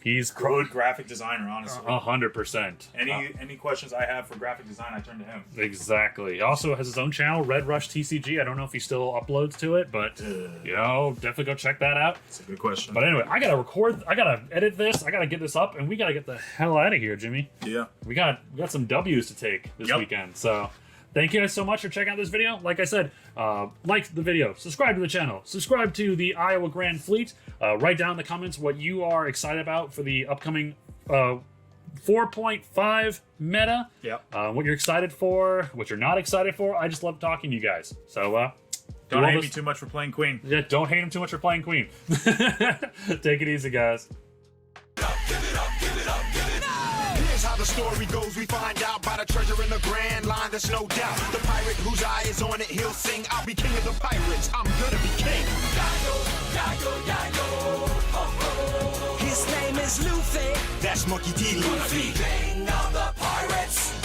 he's good graphic designer, honestly. 100%. Any questions I have for graphic design, I turn to him. Exactly. He also has his own channel, Red Rush TCG. I don't know if he still uploads to it, but definitely go check that out. That's a good question. But anyway, I gotta edit this, I gotta get this up, and we gotta get the hell out of here, Jimmy. Yeah. We got some W's to take this weekend. So thank you guys so much for checking out this video. Like I said, like the video, subscribe to the channel, subscribe to the Iowa Grand Fleet. Write down in the comments what you are excited about for the upcoming 4.5 meta. Yep. What you're excited for, what you're not excited for. I just love talking to you guys. So Don't hate me too much for playing Queen. Yeah, don't hate him too much for playing Queen. Take it easy, guys. Here's how the story goes. We find out by the treasure in the grand line. There's no doubt. The pirate whose eye is on it, he'll sing. I'll be king of the pirates. I'm gonna be king. His name is Luffy. That's Monkey D. Luffy. King of the